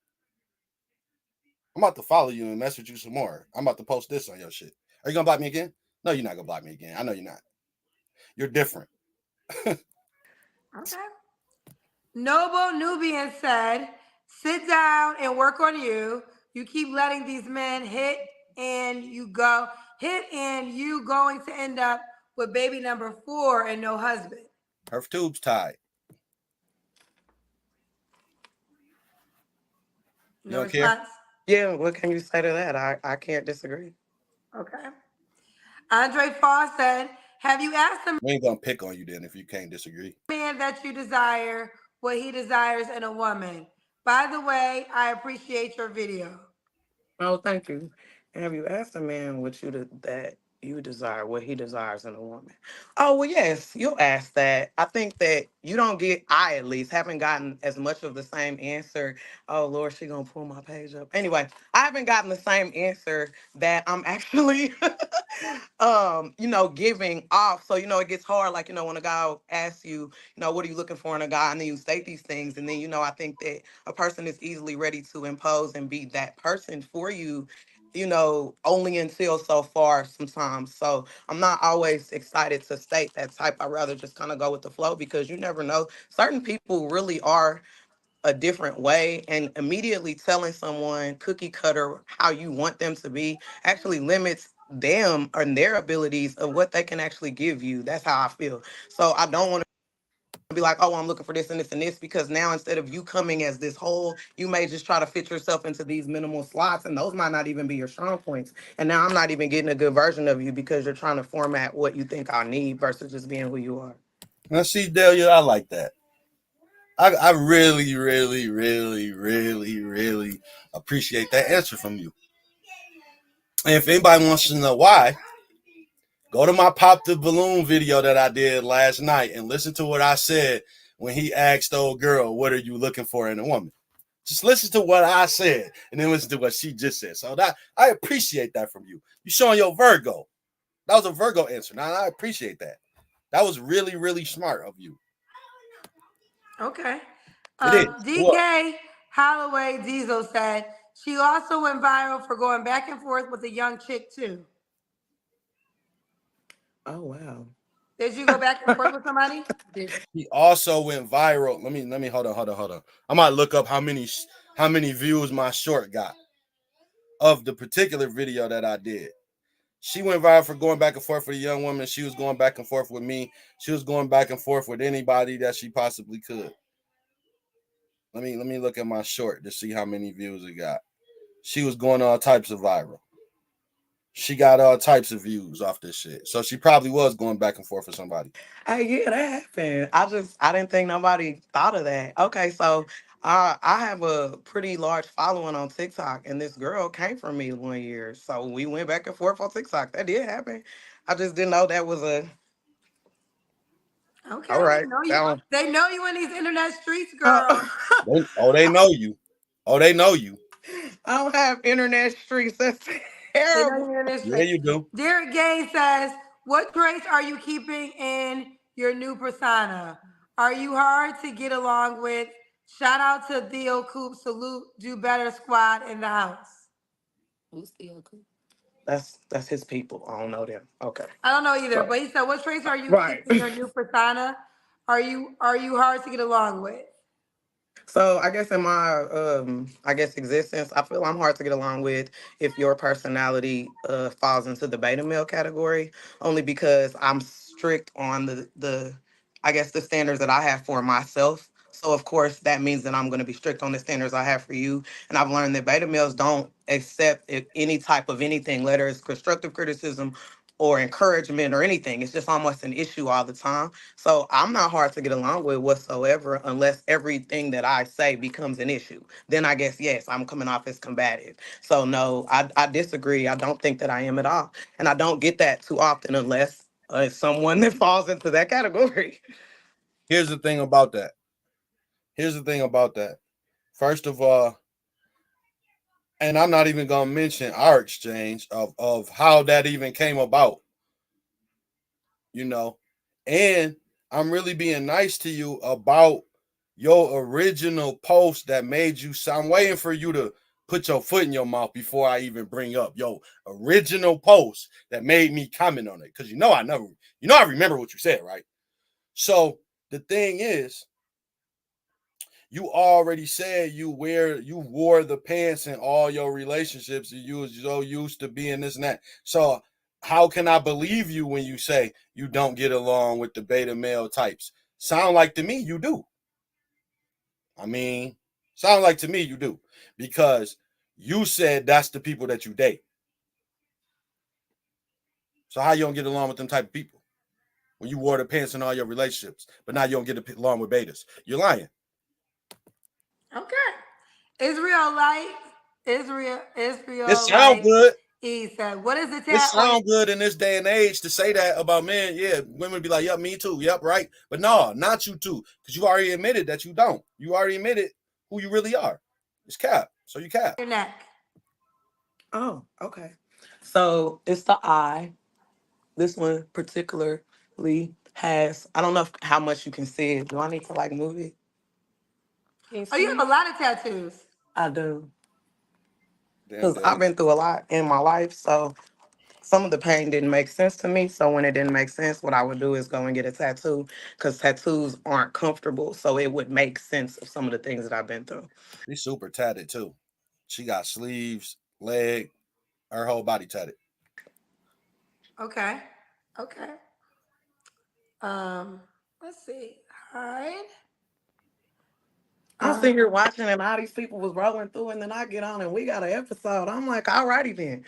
I'm about to follow you and mess with you some more. I'm about to post this on your shit. Are you gonna block me again? No, you're not gonna block me again. I know you're not. You're different. Okay. Noble Nubian said, sit down and work on you. You keep letting these men hit and you going to end up with baby number 4 and no husband. Her tube's tied. No response? Yeah, what can you say to that? I can't disagree. Okay. Andre Foss said, have you asked the We ain't gonna pick on you then if you can't disagree. man that you desire what he desires in a woman? By the way, I appreciate your video. Oh, thank you. Have you asked a man that you desire, what he desires in a woman? Oh, well, yes, you'll ask that. I think that you don't get, I at least haven't gotten as much of the same answer. Oh, Lord, she gonna pull my page up. Anyway, I haven't gotten the same answer that I'm actually, giving off. So, it gets hard. Like, when a guy asks you, what are you looking for in a guy? And then you state these things. And then, I think that a person is easily ready to impose and be that person for you, only until so far sometimes. So I'm not always excited to state that type. I rather just kind of go with the flow, because you never know. Certain people really are a different way, and immediately telling someone cookie cutter how you want them to be actually limits them and their abilities of what they can actually give you. That's how I feel. So I don't want be like, oh, I'm looking for this and this and this, because now instead of you coming as this whole, you may just try to fit yourself into these minimal slots, and those might not even be your strong points. And now I'm not even getting a good version of you because you're trying to format what you think I need versus just being who you are. Now, see, Delia, I like that. I really, really, really, really, really appreciate that answer from you. And if anybody wants to know why, go to my Pop the Balloon video that I did last night and listen to what I said when he asked the old girl, what are you looking for in a woman? Just listen to what I said and then listen to what she just said. So that I appreciate that from you. You showing your Virgo. That was a Virgo answer. Now I appreciate that. That was really, really smart of you. Okay. It is. DK Holloway Diesel said she also went viral for going back and forth with a young chick too. Oh wow. Did you go back and forth with somebody? He also went viral. Let me hold on. I might look up how many views my short got of the particular video that I did. She went viral for going back and forth with a young woman. She was going back and forth with me. She was going back and forth with anybody that she possibly could. Let me look at my short to see how many views it got. She was going all types of viral. She got all types of views off this shit. So she probably was going back and forth with somebody. Yeah, that happened. I didn't think nobody thought of that. Okay, so I have a pretty large following on TikTok, and this girl came from me 1 year. So we went back and forth on TikTok. That did happen. I just didn't know that was a Okay, all right. they know you in these internet streets, girl. They know you. Oh, they know you. I don't have internet streets. That's They know terrible. you in this Yeah, street. you do. Derek Gaines says, what traits are you keeping in your new persona? Are you hard to get along with? Shout out to Theo Coop. Salute, do better squad in the house. Who's still cool? That's his people. I don't know them. Okay. I don't know either, but he said, what traits are you keeping in your new persona? Are you hard to get along with? So I guess in my existence, I feel I'm hard to get along with if your personality falls into the beta male category, only because I'm strict on the I guess the standards that I have for myself. So of course that means that I'm going to be strict on the standards I have for you. And I've learned that beta males don't accept any type of anything, whether it's constructive criticism or encouragement or anything. It's just almost an issue all the time. So I'm not hard to get along with whatsoever unless everything that I say becomes an issue. Then I guess, yes, I'm coming off as combative. So no, I disagree. I don't think that I am at all. And I don't get that too often unless it's someone that falls into that category. Here's the thing about that. Here's the thing about that. First of all, and I'm not even gonna mention our exchange of how that even came about, you know. And I'm really being nice to you about your original post that made you. So I'm waiting for you to put your foot in your mouth before I even bring up your original post that made me comment on it. Because I remember what you said, right? So the thing is, you already said you wore the pants in all your relationships. You was so used to being this and that. So how can I believe you when you say you don't get along with the beta male types? Sound like to me you do. I mean, sound like to me you do. Because you said that's the people that you date. So how you don't get along with them type of people? When you wore the pants in all your relationships, but now you don't get along with betas. You're lying. Okay. Israel Light, It Israel sound Light. good. He said, "What is the It tat on your?" sounds good in this day and age to say that about men. Yeah, women be like, "Yep, me too. Yep, right." But no, not you too, because you already admitted that you don't. You already admitted who you really are. It's cap. So you cap. Your neck. Oh, okay. So it's the eye. This one particularly has, I don't know how much you can see it. Do I need to like move it? Can you Oh, you see have a it? lot of tattoos. I do. Damn, Because I've Delia. been through a lot in my life. So some of the pain didn't make sense to me. So when it didn't make sense, what I would do is go and get a tattoo because tattoos aren't comfortable. So it would make sense of some of the things that I've been through. She's super tatted too. She got sleeves, leg, her whole body tatted. Okay. Okay. Um, let's see. Hide. I'm sitting here watching and all these people was rolling through and then I get on and we got an episode. I'm like, alrighty then.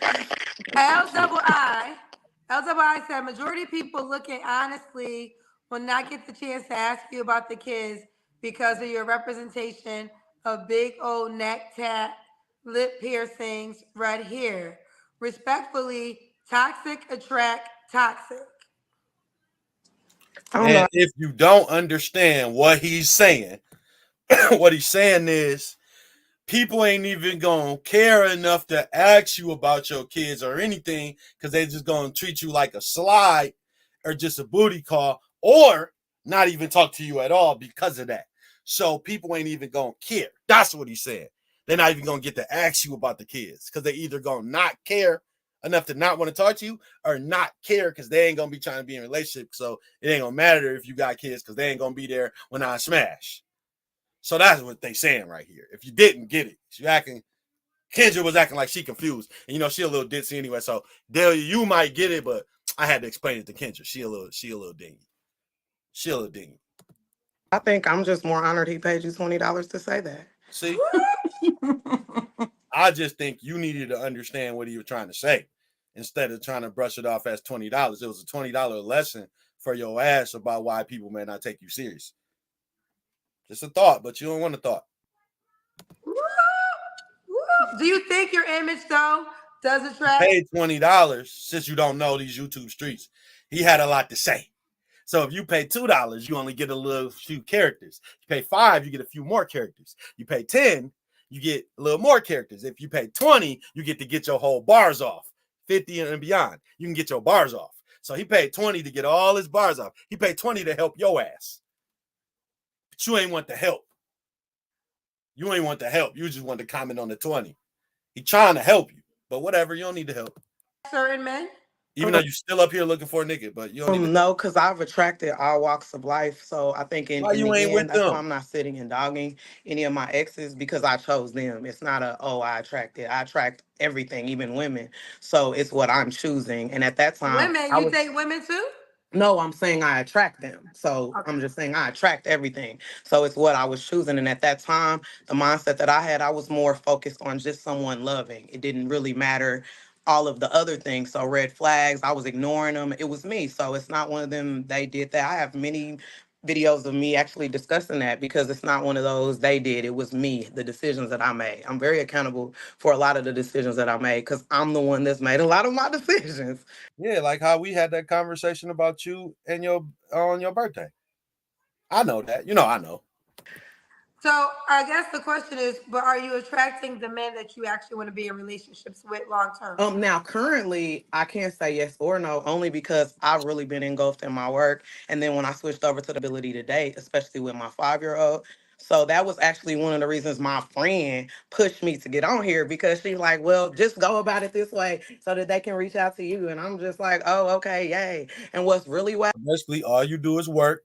L double I. L double I said majority of people looking honestly will not get the chance to ask you about the kids because of your representation of big old neck tat, lip piercings, red hair. Respectfully, toxic attract toxic. I don't know. And if you don't understand what he's saying, what he's saying is people ain't even gonna care enough to ask you about your kids or anything because they just gonna treat you like a slide or just a booty call or not even talk to you at all because of that. So people ain't even gonna care. That's what he said. They're not even gonna get to ask you about the kids because they either gonna not care enough to not want to talk to you or not care because they ain't gonna be trying to be in a relationship. So it ain't gonna matter if you got kids because they ain't gonna be there when I smash. So that's what they saying right here. If you didn't get it, you acting. Kendra was acting like she confused, and she a little ditzy anyway. So Delia, you might get it, but I had to explain it to Kendra. She a little dingy. She a little dingy. I think I'm just more honored he paid you $20 to say that. See, I just think you needed to understand what he was trying to say instead of trying to brush it off as $20. It was a $20 lesson for your ass about why people may not take you serious. Just a thought, but you don't want a thought. Woo! Woo! Do you think your image though does attract? Paid $20 since you don't know these YouTube streets. He had a lot to say. So if you pay $2, you only get a little few characters. You pay $5, you get a few more characters. You pay 10, you get a little more characters. If you pay 20, you get to get your whole bars off. 50 and beyond, you can get your bars off. So he paid 20 to get all his bars off. He paid 20 to help your ass. But you ain't want the help. You ain't want the help. You just want to comment on the 20. He trying to help you. But whatever, you don't need the help. Certain men. Even though you're still up here looking for a nigga, but you don't need to. No, because I've attracted all walks of life. So I think Why in you ain't the with end, that's why them? I'm not sitting and dogging any of my exes because I chose them. It's not I attracted. I attract everything, even women. So it's what I'm choosing. And at that time, Women, I you was. date women too? No, I'm saying I attract them. So Okay. I'm just saying I attract everything. So it's what I was choosing. And at that time, the mindset that I had, I was more focused on just someone loving. It didn't really matter all of the other things. So red flags, I was ignoring them. It was me. So it's not one of them, they did that. I have many videos of me actually discussing that because it's not one of those they did. It was me, the decisions that I made. I'm very accountable for a lot of the decisions that I made because I'm the one that's made a lot of my decisions. Yeah, like how we had that conversation about you and your on your birthday. I know that. You know, I know. So I guess the question is, but are you attracting the men that you actually want to be in relationships with long term? Now currently I can't say yes or no, only because I've really been engulfed in my work. And then when I switched over to the ability to date, especially with my 5-year-old. So that was actually one of the reasons my friend pushed me to get on here because she's like, well, just go about it this way so that they can reach out to you. And I'm just like, oh, okay, yay. And what's really wild. Basically, all you do is work,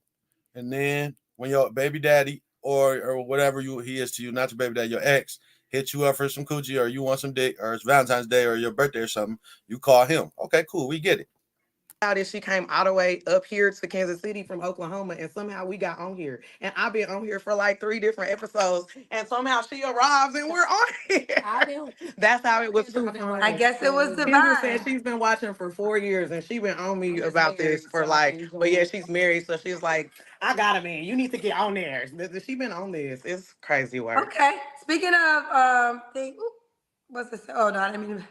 and then when your baby daddy or whatever he is to you, not your baby daddy, your ex, hit you up for some coochie or you want some dick or it's Valentine's Day or your birthday or something, you call him. Okay, cool, we get it. That she came all the way up here to Kansas City from Oklahoma, and somehow we got on here. And I've been on here for like 3 different episodes, and somehow she arrives and we're on here. That's how it was too. I guess it was Kendra said divine. she's been watching for 4 years, and she been on me about this for like. But yeah, she's married, so she's like, I got a man. You need to get on there. She been on this. It's crazy work. Okay. Speaking of what's this? Oh no, I didn't even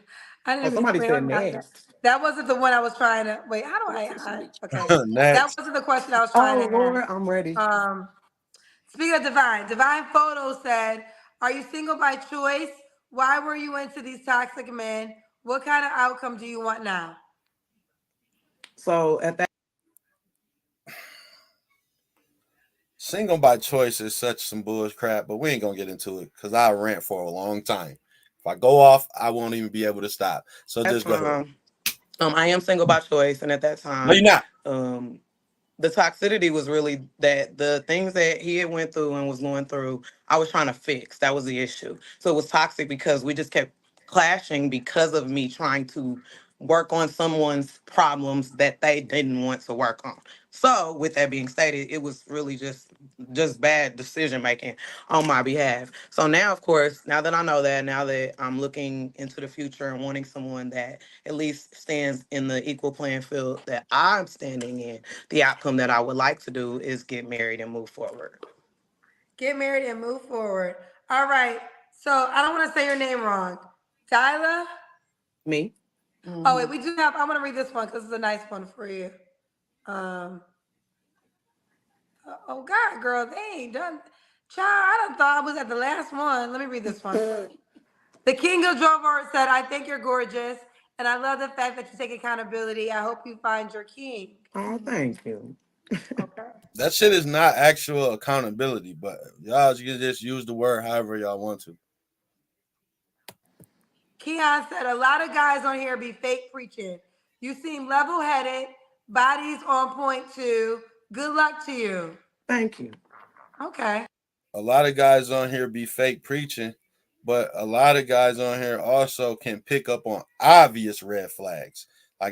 Somebody wait, said hold on. next. That wasn't the one I was trying to wait. How do okay. That Next. wasn't the question I was trying Oh to Lord, ask. I'm ready. Speaking of Divine Photo said, are you single by choice? Why were you into these toxic men? What kind of outcome do you want now? So at that. Single by choice is such some bullshit crap, but we ain't gonna get into it because I rant for a long time. If I go off, I won't even be able to stop. So just go ahead. I am single by choice, and at that time, No, you're not. The toxicity was really that the things that he had went through and was going through, I was trying to fix. That was the issue. So it was toxic because we just kept clashing because of me trying to work on someone's problems that they didn't want to work on. So with that being stated, it was really just bad decision making on my behalf. So now, of course, now that I know that, now that I'm looking into the future and wanting someone that at least stands in the equal playing field that I'm standing in, the outcome that I would like to do is get married and move forward. Get married and move forward. All right. So I don't want to say your name wrong. Delia? Me? Oh, wait, we do have, I want to read this one because it's a nice one for you. Oh, God, girl, they ain't done. Child, I done thought I was at the last one. Let me read this one. The King of Drovart said, I think you're gorgeous, and I love the fact that you take accountability. I hope you find your king. Oh, thank you. Okay. That shit is not actual accountability, but y'all can just use the word however y'all want to. Keon said, a lot of guys on here be fake preaching. You seem level-headed, body's on point too. Good luck to you. Thank you. Okay. A lot of guys on here be fake preaching, but a lot of guys on here also can pick up on obvious red flags. Like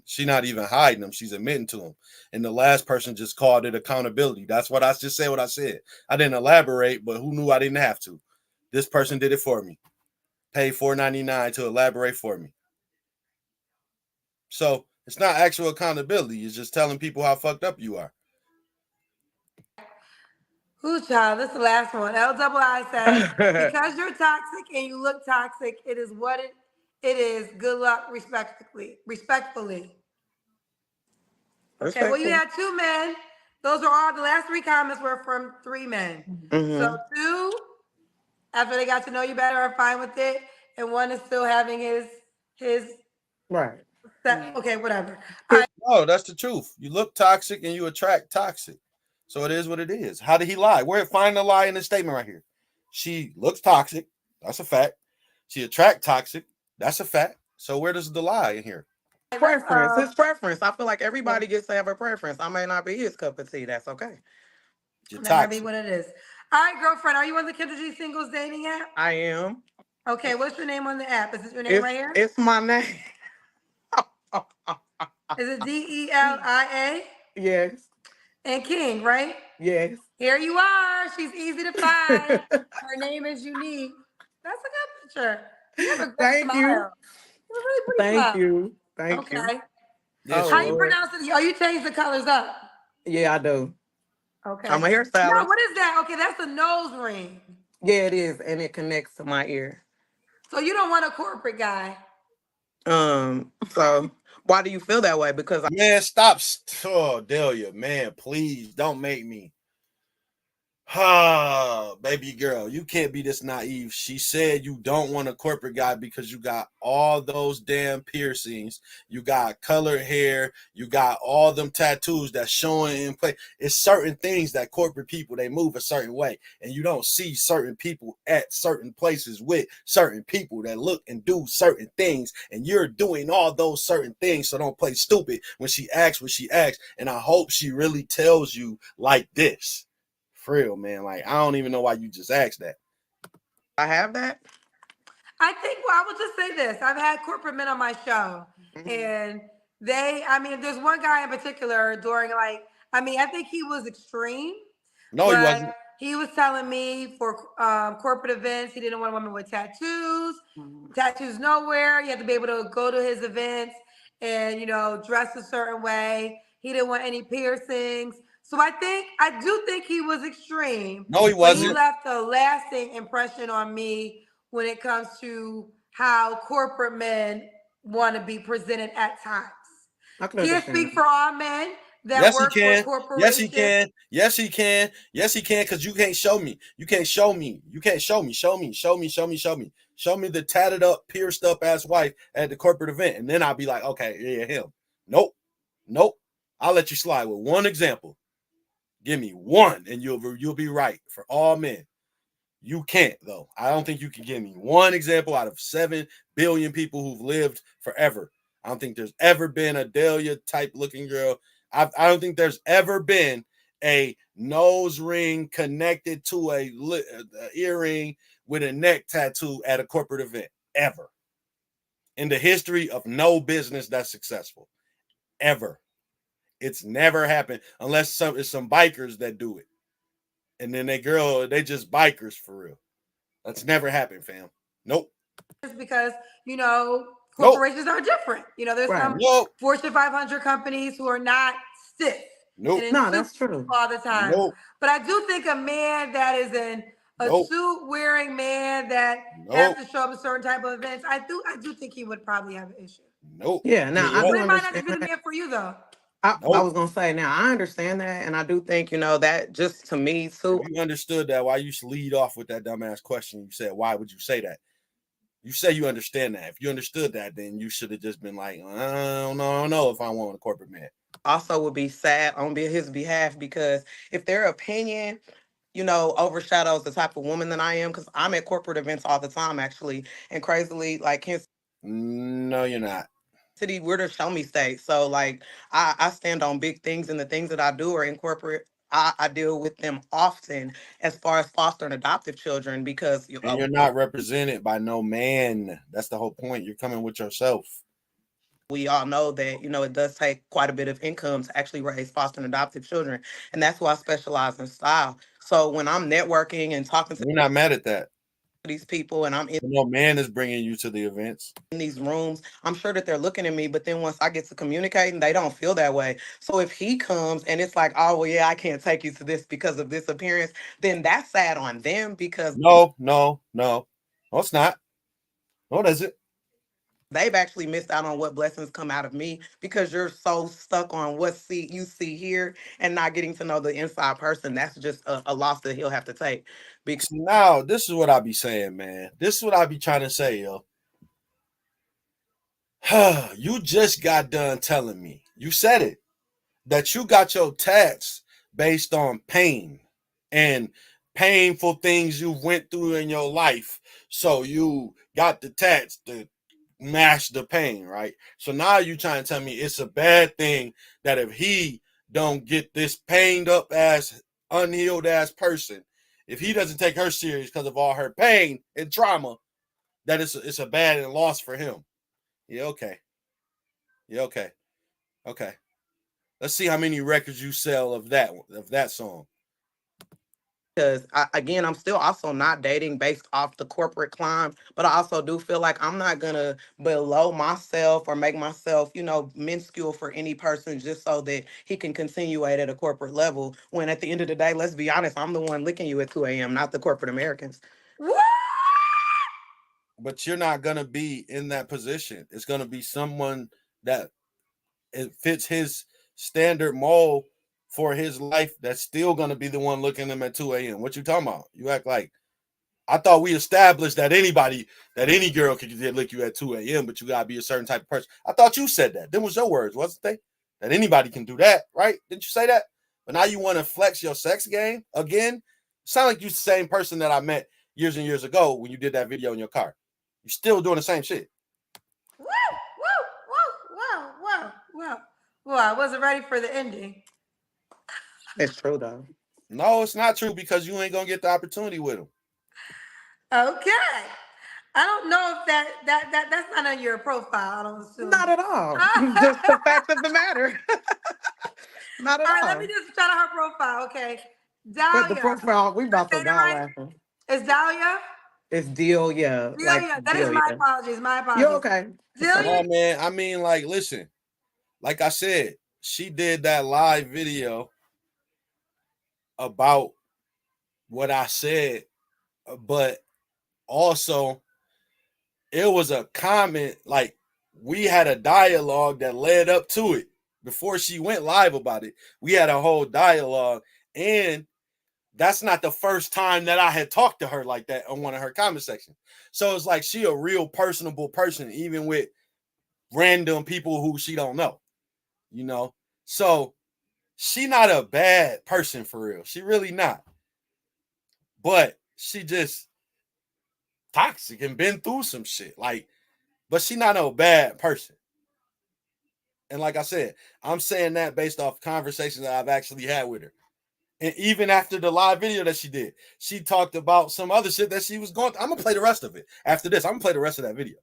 she not even hiding them. She's admitting to them. And the last person just called it accountability. That's what I just said what I said. I didn't elaborate, but who knew I didn't have to? This person did it for me. Paid $4.99 to elaborate for me. So it's not actual accountability. It's just telling people how fucked up you are. Who's child? This is the last one. LII said, because you're toxic and you look toxic, it is what it is. Good luck, respectfully. Okay, well, you had 2 men. Those are all, the last 3 comments were from 3 men. So 2, after they got to know you better, are fine with it. And 1 is still having his right. Okay, whatever. No, that's the truth. You look toxic and you attract toxic. So it is what it is. How did he lie? Find the lie in the statement right here. She looks toxic. That's a fact. She attract toxic. That's a fact. So where does the lie in here? Preference. His preference. I feel like everybody gets to have a preference. I may not be his cup of tea. That's okay. That might be what it is. All right, girlfriend. Are you on the Kendra G Singles dating app? I am. Okay, what's your name on the app? Is this your name right here? It's my name. Is it Delia? Yes. And King, right? Yes. Here you are. She's easy to find. Her name is unique. That's a good picture. You have a great smile. really pretty Thank club. you. Thank Okay. you. Yes, How you you do. pronounce it? Oh, you changed the colors up. Yeah, I do. Okay. I'm a No, hairstylist. what is that? Okay, that's a nose ring. Yeah, it is, and it connects to my ear. So you don't want a corporate guy. So why do you feel that way? Because Man, stop. Oh, Delia, man, please don't make me. Ah, baby girl, you can't be this naive. She said you don't want a corporate guy because you got all those damn piercings, you got colored hair, you got all them tattoos that's showing in play. It's certain things that corporate people they move a certain way, and you don't see certain people at certain places with certain people that look and do certain things, and you're doing all those certain things. So don't play stupid when she asks what she asks, and I hope she really tells you like this. For real, man. Like, I don't even know why you just asked that. I have that. I think, well, I will just say this. I've had corporate men on my show, and I mean, there's one guy in particular during I think he was extreme, No, he but wasn't. he was telling me for corporate events, he didn't want a woman with tattoos, Mhm. tattoos nowhere. You have to be able to go to his events and, dress a certain way. He didn't want any piercings. So I do think he was extreme, No, he but he wasn't. left a lasting impression on me when it comes to how corporate men want to be presented at times. I can Can't understand speak that. for all men that Yes, he work for can. Yes, he corporations. can. Yes, he can. Yes, he can. Because you can't show me. You can't show me. You can't show me. Show me. Show me. Show me. Show me. Show me the tatted up, pierced up ass wife at the corporate event. And then I'll be like, okay, yeah, him. Nope. Nope. I'll let you slide with one example. Give me one, and you'll be right for all men. You can't, though. I don't think you can give me one example out of 7 billion people who've lived forever. I don't think there's ever been a Delia type looking girl. I don't think there's ever been a nose ring connected to a earring with a neck tattoo at a corporate event ever in the history of no business that's successful ever. It's never happened unless it's some bikers that do it. And then they just bikers for real. That's never happened, fam. Nope. Because Nope. corporations are different. There's Right. some Nope. Fortune 500 companies who are not stiff and Nope. in No, suits that's true. all the time. Nope. But I do think a man that is in a Nope. suit wearing man that has Nope. to show up a certain type of events, I do think he would probably have an issue. Nope. Yeah. Now I Yep. do But it might not just understand be the that. man for you though. I Nope. was gonna say now I understand that, and I do think that just to me too. If you understood that, why you should lead off with that dumbass question? You said, why would you say that? You say you understand that. If you understood that, then you should have just been like, I don't know if I want a corporate man. Also would be sad on his behalf because if their opinion overshadows the type of woman that I am, because I'm at corporate events all the time actually, and crazily like his No, you're not. city, we're the show me state. So like I stand on big things, and the things that I do are in corporate. I deal with them often as far as foster and adoptive children because And you're not represented by no man. That's the whole point. You're coming with yourself. we all know that it does take quite a bit of income to actually raise foster and adoptive children, and that's why I specialize in style. So when I'm networking and talking to We're not mad at that. these people, and I'm No man is bringing you to the events. in these rooms, I'm sure that they're looking at me, but then once I get to communicating, they don't feel that way. So if he comes and it's like, oh well, yeah, I can't take you to this because of this appearance, then that's sad on them because No. No, it's not. No, does it? they've actually missed out on what blessings come out of me because you're so stuck on what you see here and not getting to know the inside person. That's just a loss that he'll have to take. Because See, now, this is what I be saying, man. This is what I be trying to say, yo. You just got done telling me. You said it. That you got your tats based on pain and painful things you went through in your life. So you got the tats to match the pain, right? So now you trying to tell me it's a bad thing that if he don't get this pained up ass, unhealed ass person, if he doesn't take her serious because of all her pain and trauma, that it's a bad loss for him. Yeah, okay. Yeah, okay. Okay. Let's see how many records you sell of that song. because again, I'm still also not dating based off the corporate climb, but I also do feel like I'm not gonna below myself or make myself, minuscule for any person just so that he can continuate at a corporate level. When at the end of the day, let's be honest, I'm the one licking you at 2 a.m., not the corporate Americans. What? But you're not gonna be in that position. It's gonna be someone that it fits his standard mold for his life. That's still gonna be the one looking at him at 2 a.m. What you talking about? You act like I thought we established that any girl could lick you at 2 a.m., but you gotta be a certain type of person. I thought you said that. Them was your words, wasn't they? That anybody can do that, right? Didn't you say that? But now you want to flex your sex game again? Sound like you're the same person that I met years and years ago when you did that video in your car. You're still doing the same shit. Woo, woo. Well, I wasn't ready for the ending. It's true though. No, it's not true because you ain't gonna get the opportunity with him. Okay. I don't know if that's not on your profile. I don't assume. Not at all. Just the fact of the matter. Not at all. All right, let me just shout out her profile. Okay. Delia. But the profile, we about to die laughing. It's Delia? It's Delia. Delia. That is my apologies. My apologies. You're okay. Delia. Oh, man. I mean, like, listen. Like I said, she did that live video about what I said, but also it was a comment, like we had a dialogue that led up to it before she went live about it. We had a whole dialogue, and that's not the first time that I had talked to her like that on one of her comment sections. So it's like she a real personable person, even with random people who she don't know, So she not a bad person for real. She really not. But she just toxic and been through some shit. But she not a bad person. And like I said, I'm saying that based off conversations that I've actually had with her. And even after the live video that she did, she talked about some other shit that she was going through. I'm going to play the rest of it. After this, I'm going to play the rest of that video.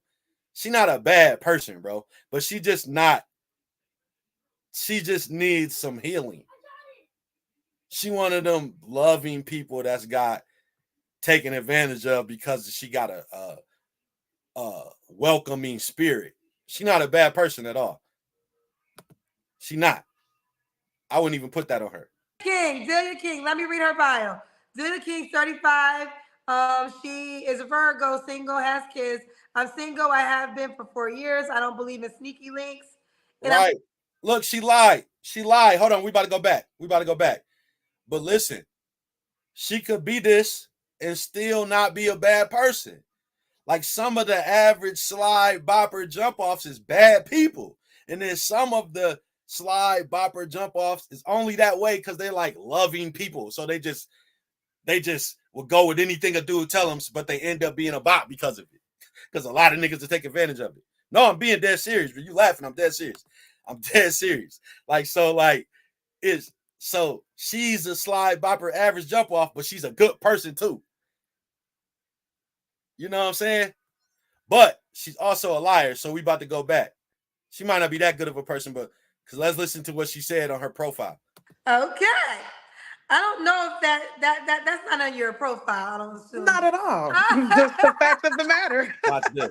She not a bad person, bro. But she just needs some healing. She one of them loving people that's got taken advantage of because she got a welcoming spirit. She not a bad person at all. She not. I wouldn't even put that on her. Delia King. Let me read her bio. Delia King, 35. She is a Virgo, single, has kids. I'm single. I have been for 4 years. I don't believe in sneaky links. Right. Look, she lied. She lied. Hold on. We about to go back. But listen, she could be this and still not be a bad person. Like some of the average slide bopper jump offs is bad people. And then some of the slide bopper jump offs is only that way because they're like loving people. So they just will go with anything a dude tell them, but they end up being a bot because of it. Because a lot of niggas will take advantage of it. No, I'm being dead serious, but you laughing. I'm dead serious. So she's a slide bopper average jump off, but she's a good person too. You know what I'm saying? But she's also a liar, so we about to go back. She might not be that good of a person, but because let's listen to what she said on her profile. Okay. I don't know if that's not on your profile. I don't assume. Not at all. Just the fact of the matter. Watch this.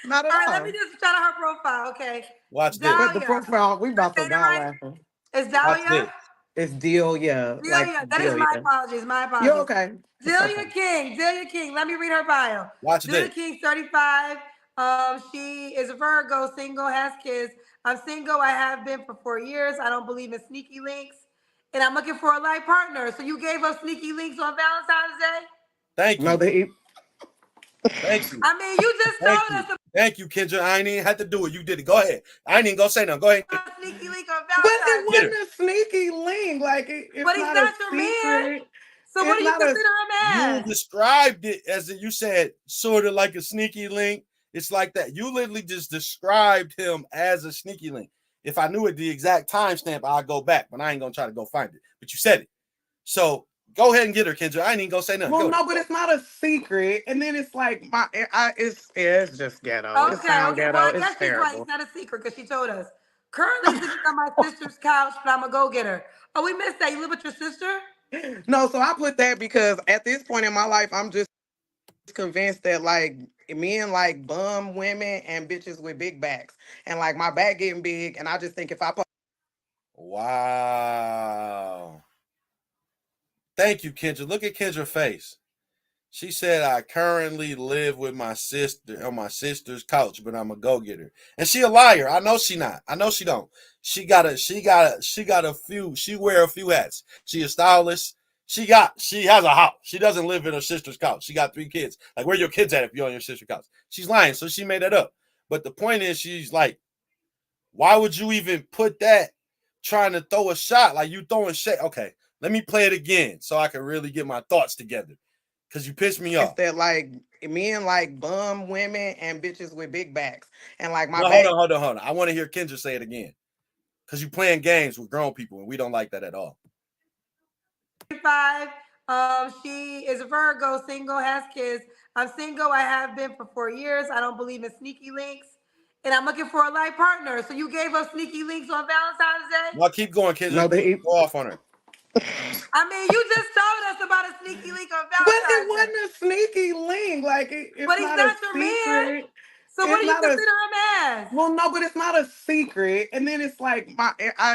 Not at all. All right, let me just shout out her profile. Okay. Watch this. But the profile, we about to die laughing. It's Delia. It's Delia. Delia. That is my apologies. My apologies. You're okay. Delia King. Let me read her bio. Watch Delia this. King, 35. She is a Virgo, single, has kids. I'm single. I have been for 4 years. I don't believe in sneaky links. And I'm looking for a life partner. So you gave us sneaky links on Valentine's Day? Thank you. No, Thank you. I mean, you just told us. Thank you, Kendra. I ain't even had to do it. You did it. Go ahead. I ain't even gonna say nothing. Go ahead. Sneaky link on But it wasn't a sneaky link. Like it's but he's not your man. So what do you consider a man? You described it as you said, sort of like a sneaky link. It's like that. You literally just described him as a sneaky link. If I knew it the exact timestamp, I'd go back, but I ain't gonna try to go find it. But you said it. So go ahead and get her, Kendra. I ain't even gonna say nothing. Well, no, but it's not a secret. And then it's like it's just ghetto. Okay, it sounds ghetto. Well, I it's guess terrible. she's right. It's not a secret because she told us. Currently sitting on my sister's couch, but I'm gonna go get her. Oh, we missed that. You live with your sister? No, so I put that because at this point in my life, I'm just convinced that like men like bum women and bitches with big backs, and like my back getting big, and I just think if I put Wow. Thank you, Kendra. Look at Kendra's face. She said, I currently live with my sister on my sister's couch, but I'm a go-getter. And she a liar. I know she not. I know she don't. She got a few, she wear a few hats. She a stylist. She has a house. She doesn't live in her sister's couch. She got 3 kids. Like, where your kids at if you're on your sister's couch? She's lying, so she made that up. But the point is, she's like, why would you even put that trying to throw a shot? Like, you throwing shit. Okay, let me play it again so I can really get my thoughts together. Because you pissed me off. that like men like bum women and bitches with big backs, and like my No, back. hold on. I want to hear Kendra say it again. Because you playing games with grown people, and we don't like that at all. 5. She is a Virgo, single, has kids. I'm single. I have been for 4 years. I don't believe in sneaky links. And I'm looking for a life partner. So you gave us sneaky links on Valentine's Day? Well, keep going, Kendra. No, they go off on her. I mean, you just told us about a sneaky link on Valentine's But it wasn't a sneaky link. Like it's but he's not not a your secret. man. So what do you consider him as? Well, no, but it's not a secret. And then it's like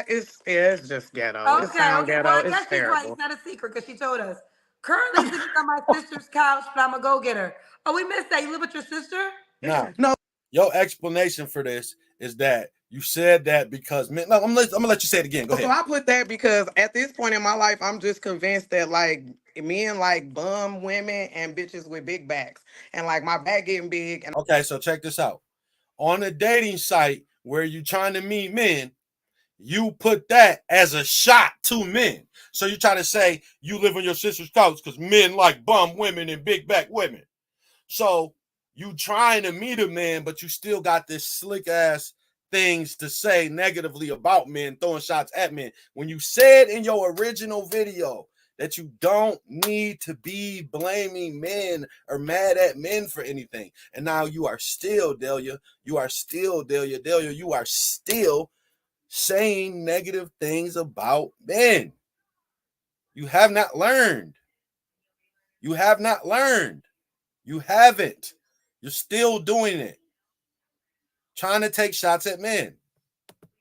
it's just ghetto. It sounds ghetto. Well, I it's guess she's terrible. right. It's not a secret because she told us. Currently sleeping on my sister's couch, but I'm a go-getter. Oh, we missed that. You live with your sister? No. Your explanation for this is that you said that because men. No, I'm gonna let you say it again. Go ahead. So I put that because at this point in my life, I'm just convinced that like men like bum women and bitches with big backs, and like my back getting big. And okay, so check this out. On a dating site where you're trying to meet men, you put that as a shot to men. So you try to say you live on your sister's couch because men like bum women and big back women. So you trying to meet a man, but you still got this slick ass things to say negatively about men, throwing shots at men. When you said in your original video that you don't need to be blaming men or mad at men for anything. And now you are still, Delia, you are still saying negative things about men. You have not learned. You have not learned. You haven't. You're still doing it. Trying to take shots at men.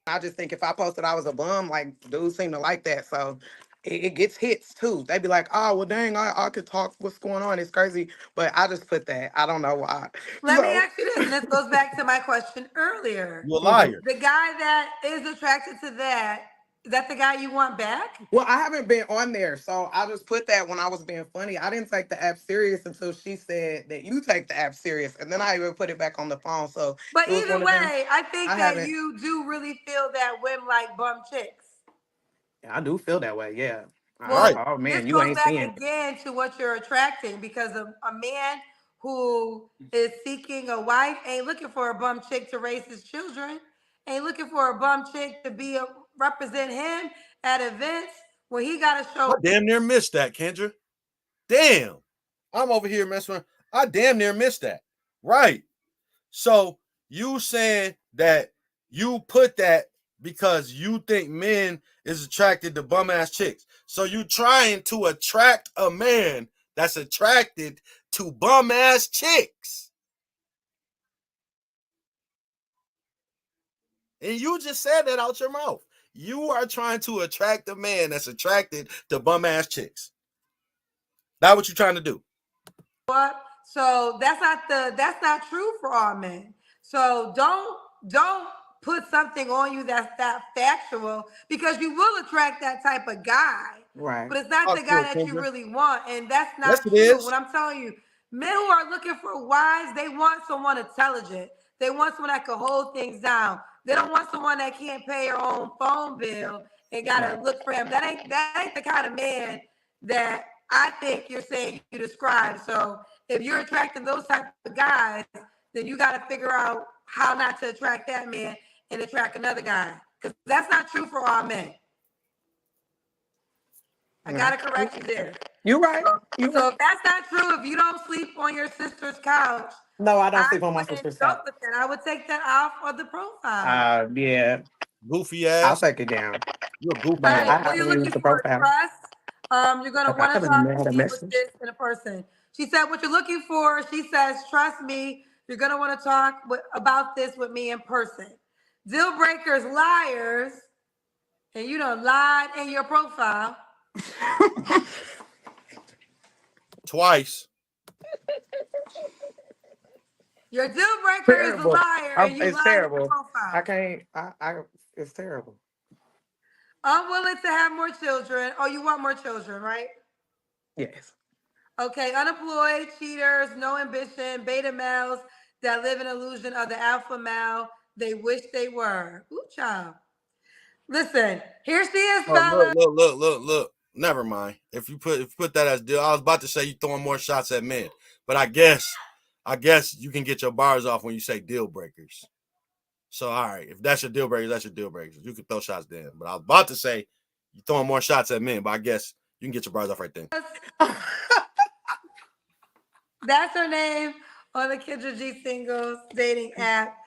I just think if I posted I was a bum, like dudes seem to like that. So it gets hits too. They be like, oh, well, dang, I could talk. What's going on? It's crazy. But I just put that. I don't know why. Let me ask you this, and this goes back to my question earlier. You're a liar. The guy that is attracted to that, is that the guy you want back? Well, I haven't been on there, so I just put that when I was being funny. I didn't take the app serious until she said that you take the app serious, and then I even put it back on the phone. So, but either way, I think that you do really feel that women like bum chicks. Yeah, I do feel that way. Yeah. Well, oh man, this you goes ain't back seeing again to what you're attracting, because a man who is seeking a wife ain't looking for a bum chick to raise his children, ain't looking for a bum chick to represent him at events where he got to show. I damn near missed that, Kendra. Damn. I'm over here messing around. I damn near missed that. Right. So you saying that you put that because you think men is attracted to bum ass chicks. So you trying to attract a man that's attracted to bum ass chicks. And you just said that out your mouth. You are trying to attract a man that's attracted to bum ass chicks. That's what you're trying to do. What? So that's not true for all men. So don't put something on you that's that factual, because you will attract that type of guy. right. But it's not the guy that you really want, and that's not true. What I'm telling you, men who are looking for wives, they want someone intelligent. They want someone that can hold things down. They don't want someone that can't pay her own phone bill and gotta look for him. That ain't the kind of man that I think you're saying you describe. So if you're attracting those type of guys, then you got to figure out how not to attract that man and attract another guy, because that's not true for all men. I gotta correct you there. You're right. So if that's not true, if you don't sleep on your sister's couch, no, I don't sleep on my sister's couch. I would take that off of the profile. Yeah. Goofy ass. I'll take it down. You're a goofy. Are you looking for trust? You're gonna want to talk to me with this in a person. She said what you're looking for. She says, trust me, you're gonna want to talk about this with me in person. Deal breakers, liars, and you done lied in your profile. Twice. Your deal breaker is a liar, and you It's lied terrible. in your profile. I can't. It's terrible. Unwilling to have more children. Oh, you want more children, right? Yes. Okay, unemployed, cheaters, no ambition, beta males that live in illusion of the alpha male they wish they were. Ooh, child. Listen, here she is, fella. Look. Never mind. If you put that as deal, I was about to say you throwing more shots at men, but I guess you can get your bars off when you say deal breakers. So all right, if that's your deal breakers, that's your deal breakers. You can throw shots then. But I was about to say you throwing more shots at men, but I guess you can get your bars off right then. That's her name on the Kendra G Singles dating app.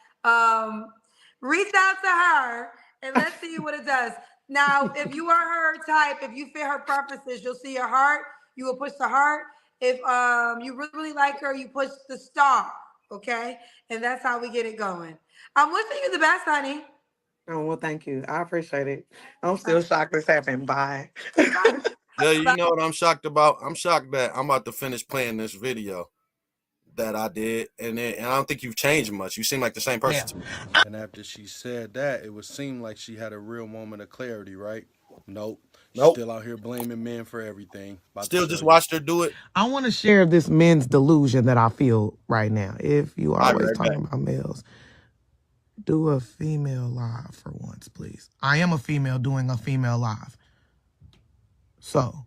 Reach out to her and let's see what it does. Now, if you are her type, if you fit her preferences, you'll see her heart. You will push the heart. If you really like her, you push the star. Okay, and that's how we get it going. I'm wishing you the best, honey. Oh, well, thank you. I appreciate it. I'm still shocked this happened. Bye. Yeah, you know what I'm shocked about? I'm shocked that I'm about to finish playing this video that I did, and I don't think you've changed much. You seem like the same person to me. And after she said that, it would seem like she had a real moment of clarity, right? Nope. Still out here blaming men for everything. Still just watched her do it. I want to share this men's delusion that I feel right now. If you are always talking about males, do a female live for once, please. I am a female doing a female live. So.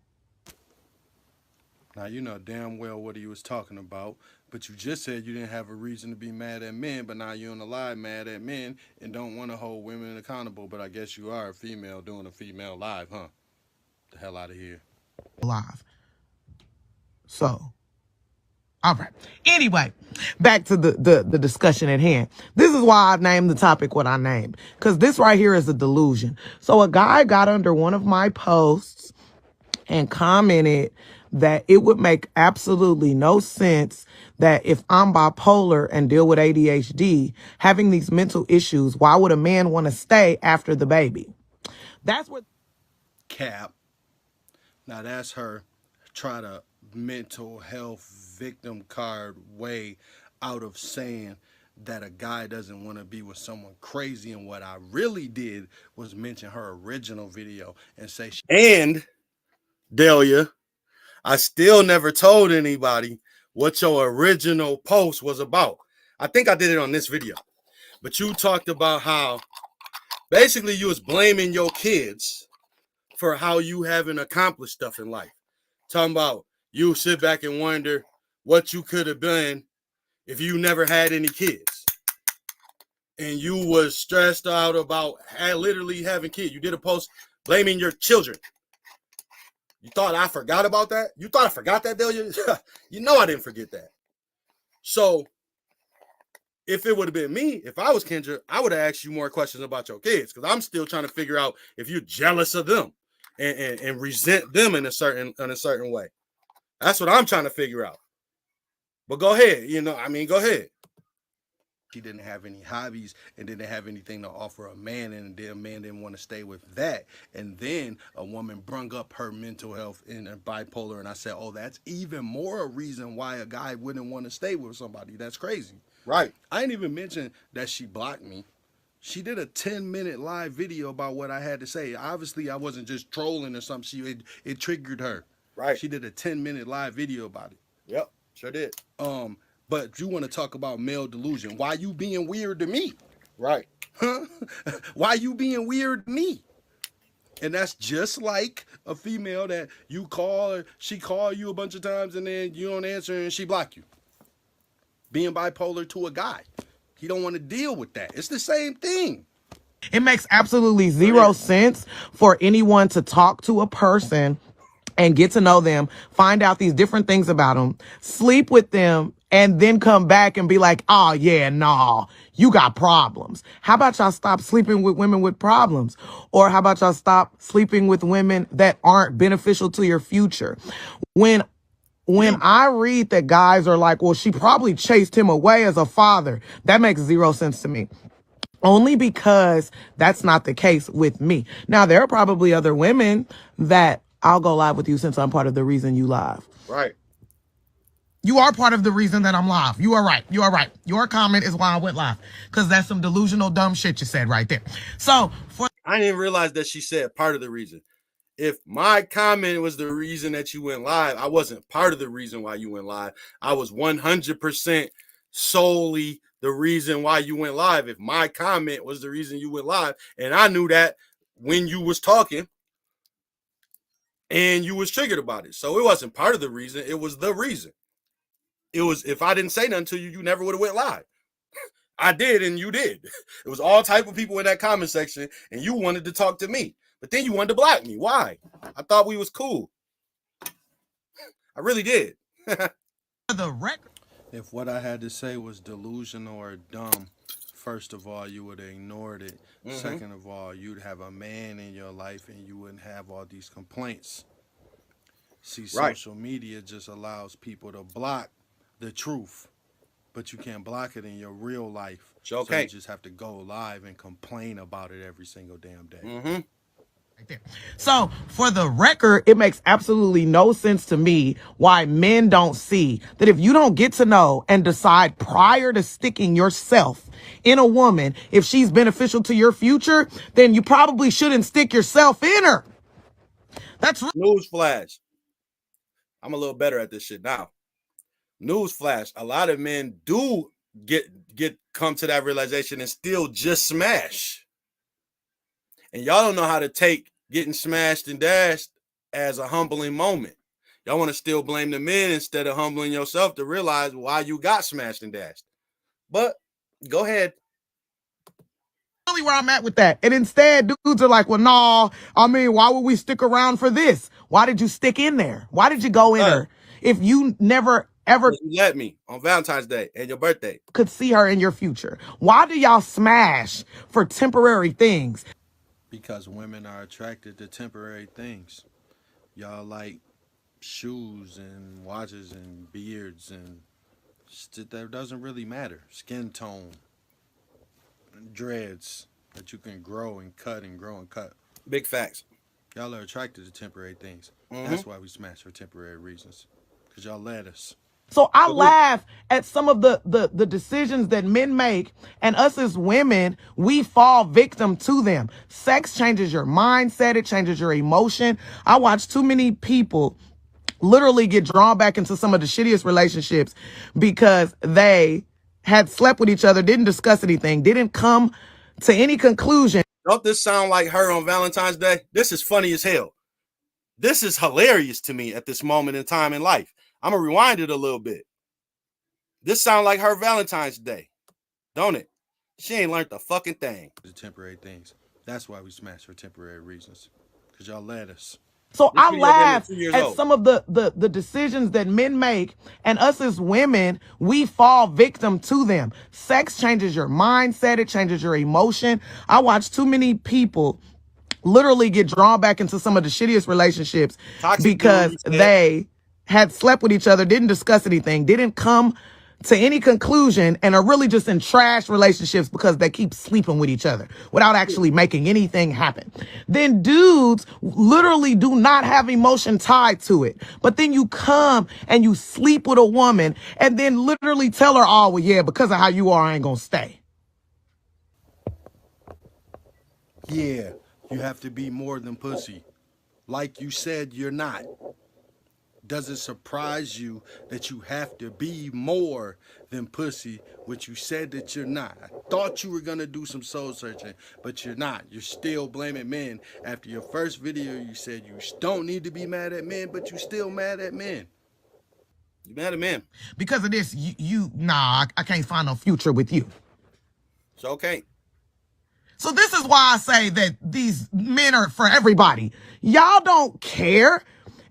Now, you know damn well what he was talking about, but you just said you didn't have a reason to be mad at men, but now you're on the live mad at men and don't want to hold women accountable, but I guess you are a female doing a female live, huh? The hell out of here. Live. So. All right. Anyway, back to the discussion at hand. This is why I named the topic what I named, because this right here is a delusion. So a guy got under one of my posts and commented that it would make absolutely no sense that if I'm bipolar and deal with ADHD, having these mental issues, why would a man want to stay after the baby? That's what... Cap. Now that's her try to mental health victim card way out of saying that a guy doesn't want to be with someone crazy. And what I really did was mention her original video and say, and Delia, I still never told anybody what your original post was about. I think I did it on this video, but you talked about how basically you was blaming your kids for how you haven't accomplished stuff in life. Talking about you sit back and wonder what you could have been if you never had any kids. And you was stressed out about literally having kids. You did a post blaming your children. You thought I forgot about that? You thought I forgot that, Delia? You know I didn't forget that. So if it would have been me, if I was Kendra, I would have asked you more questions about your kids, because I'm still trying to figure out if you're jealous of them and resent them in a certain way. That's what I'm trying to figure out. But go ahead, go ahead. She didn't have any hobbies and didn't have anything to offer a man, and a man didn't want to stay with that. And then a woman brung up her mental health and bipolar, and I said, oh, that's even more a reason why a guy wouldn't want to stay with somebody. That's crazy. Right. I didn't even mention that she blocked me. She did a 10-minute live video about what I had to say. Obviously, I wasn't just trolling or something. It triggered her. Right. She did a 10-minute live video about it. Yep, sure did. But you want to talk about male delusion. Why you being weird to me? Right. Huh? Why you being weird to me? And that's just like a female that you call her, she call you a bunch of times and then you don't answer and she block you. Being bipolar to a guy. He don't want to deal with that. It's the same thing. It makes absolutely zero sense for anyone to talk to a person and get to know them, find out these different things about them, sleep with them, and then come back and be like, oh, yeah, nah, you got problems. How about y'all stop sleeping with women with problems? Or how about y'all stop sleeping with women that aren't beneficial to your future? When I read that guys are like, well, she probably chased him away as a father, that makes zero sense to me. Only because that's not the case with me. Now, there are probably other women that I'll go live with you since I'm part of the reason you live. Right. You are part of the reason that I'm live. You are right. You are right. Your comment is why I went live. Because that's some delusional dumb shit you said right there. So, I didn't realize that she said part of the reason. If my comment was the reason that you went live, I wasn't part of the reason why you went live. I was 100% solely the reason why you went live. If my comment was the reason you went live, and I knew that when you was talking and you was triggered about it. So it wasn't part of the reason. It was the reason. It was, if I didn't say nothing to you, you never would have went live. I did, and you did. It was all type of people in that comment section, and you wanted to talk to me. But then you wanted to block me. Why? I thought we was cool. I really did. the record. If what I had to say was delusional or dumb, first of all, you would have ignored it. Second of all, you'd have a man in your life and you wouldn't have all these complaints. See, social media just allows people to block the truth, but you can't block it in your real life. So you just have to go live and complain about it every single damn day. So, for the record, it makes absolutely no sense to me why men don't see that if you don't get to know and decide prior to sticking yourself in a woman, if she's beneficial to your future, then you probably shouldn't stick yourself in her. That's newsflash. I'm a little better at this shit now. Newsflash. A lot of men do come to that realization and still just smash. And y'all don't know how to take getting smashed and dashed as a humbling moment. Y'all want to still blame the men instead of humbling yourself to realize why you got smashed and dashed. But go ahead. Really where I'm at with that. And instead, dudes are like, well, no, I mean, why would we stick around for this? Why did you stick in there? Why did you go in her? If you never ever you let me on Valentine's Day and your birthday could see her in your future. Why do y'all smash for temporary things? Because women are attracted to temporary things. Y'all like shoes and watches and beards and that doesn't really matter. Skin tone, dreads that you can grow and cut and grow and cut. Big facts. Y'all are attracted to temporary things. That's why we smash for temporary reasons. Because y'all let us. So I laugh at some of the decisions that men make, and us as women, we fall victim to them. Sex changes your mindset. It changes your emotion. I watch too many people literally get drawn back into some of the shittiest relationships because they had slept with each other, didn't discuss anything, didn't come to any conclusion. Don't this sound like her on Valentine's Day? This is funny as hell. This is hilarious to me at this moment in time in life. I'm going to rewind it a little bit. This sound like her Valentine's Day, don't it? She ain't learned the fucking thing. The temporary things. That's why we smash for temporary reasons. Because y'all let us. So I laugh at some of the decisions that men make, and us as women, we fall victim to them. Sex changes your mindset. It changes your emotion. I watch too many people literally get drawn back into some of the shittiest relationships because they had slept with each other, didn't discuss anything, didn't come to any conclusion, and are really just in trash relationships because they keep sleeping with each other without actually making anything happen. Then dudes literally do not have emotion tied to it. But then you come and you sleep with a woman and then literally tell her, oh, well, yeah, because of how you are, I ain't gonna stay. Yeah, you have to be more than pussy. Like you said, you're not. Does it surprise you that you have to be more than pussy, which you said that you're not? I thought you were going to do some soul searching, but you're not. You're still blaming men. After your first video, you said you don't need to be mad at men, but you're still mad at men. You mad at men? Because of this, I can't find no future with you. It's okay. So this is why I say that these men are for everybody. Y'all don't care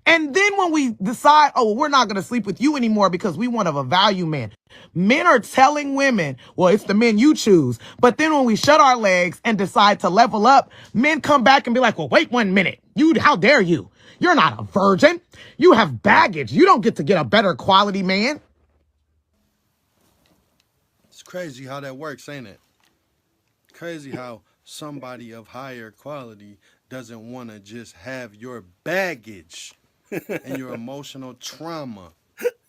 And then when we decide, oh, well, we're not going to sleep with you anymore because we want a value man. Men are telling women, well, it's the men you choose. But then when we shut our legs and decide to level up, men come back and be like, well, wait 1 minute. How dare you? You're not a virgin. You have baggage. You don't get to get a better quality man. It's crazy how that works, ain't it? Crazy how somebody of higher quality doesn't want to just have your baggage and your emotional trauma.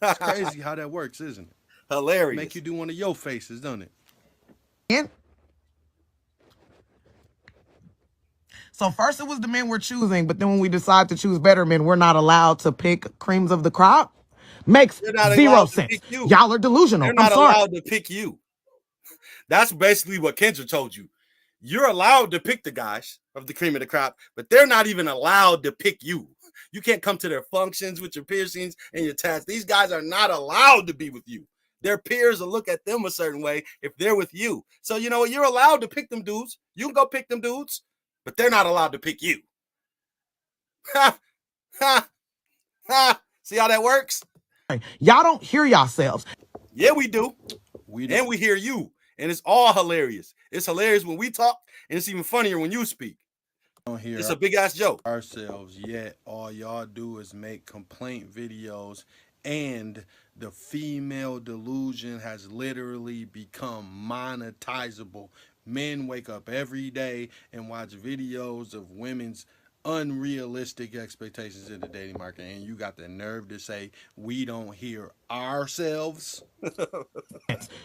It's crazy how that works, isn't it? Hilarious. Make you do one of your faces, don't it? And so first it was the men we're choosing, but then when we decide to choose better men, we're not allowed to pick creams of the crop. Makes zero sense. Y'all are delusional. They're not allowed to pick you. That's basically what Kendra told you. You're allowed to pick the guys of the cream of the crop, but they're not even allowed to pick you. You can't come to their functions with your piercings and your tats. These guys are not allowed to be with you. Their peers will look at them a certain way if they're with you. So you know what? You're allowed to pick them dudes. You can go pick them dudes, but they're not allowed to pick you. Ha, ha, ha. See how that works? Y'all don't hear yourselves. Yeah, we do. And we hear you. And it's all hilarious. It's hilarious when we talk, and it's even funnier when you speak. Don't hear it's a big ass joke. Ourselves yet. All y'all do is make complaint videos, and the female delusion has literally become monetizable. Men wake up every day and watch videos of women's unrealistic expectations in the dating market, and you got the nerve to say we don't hear ourselves.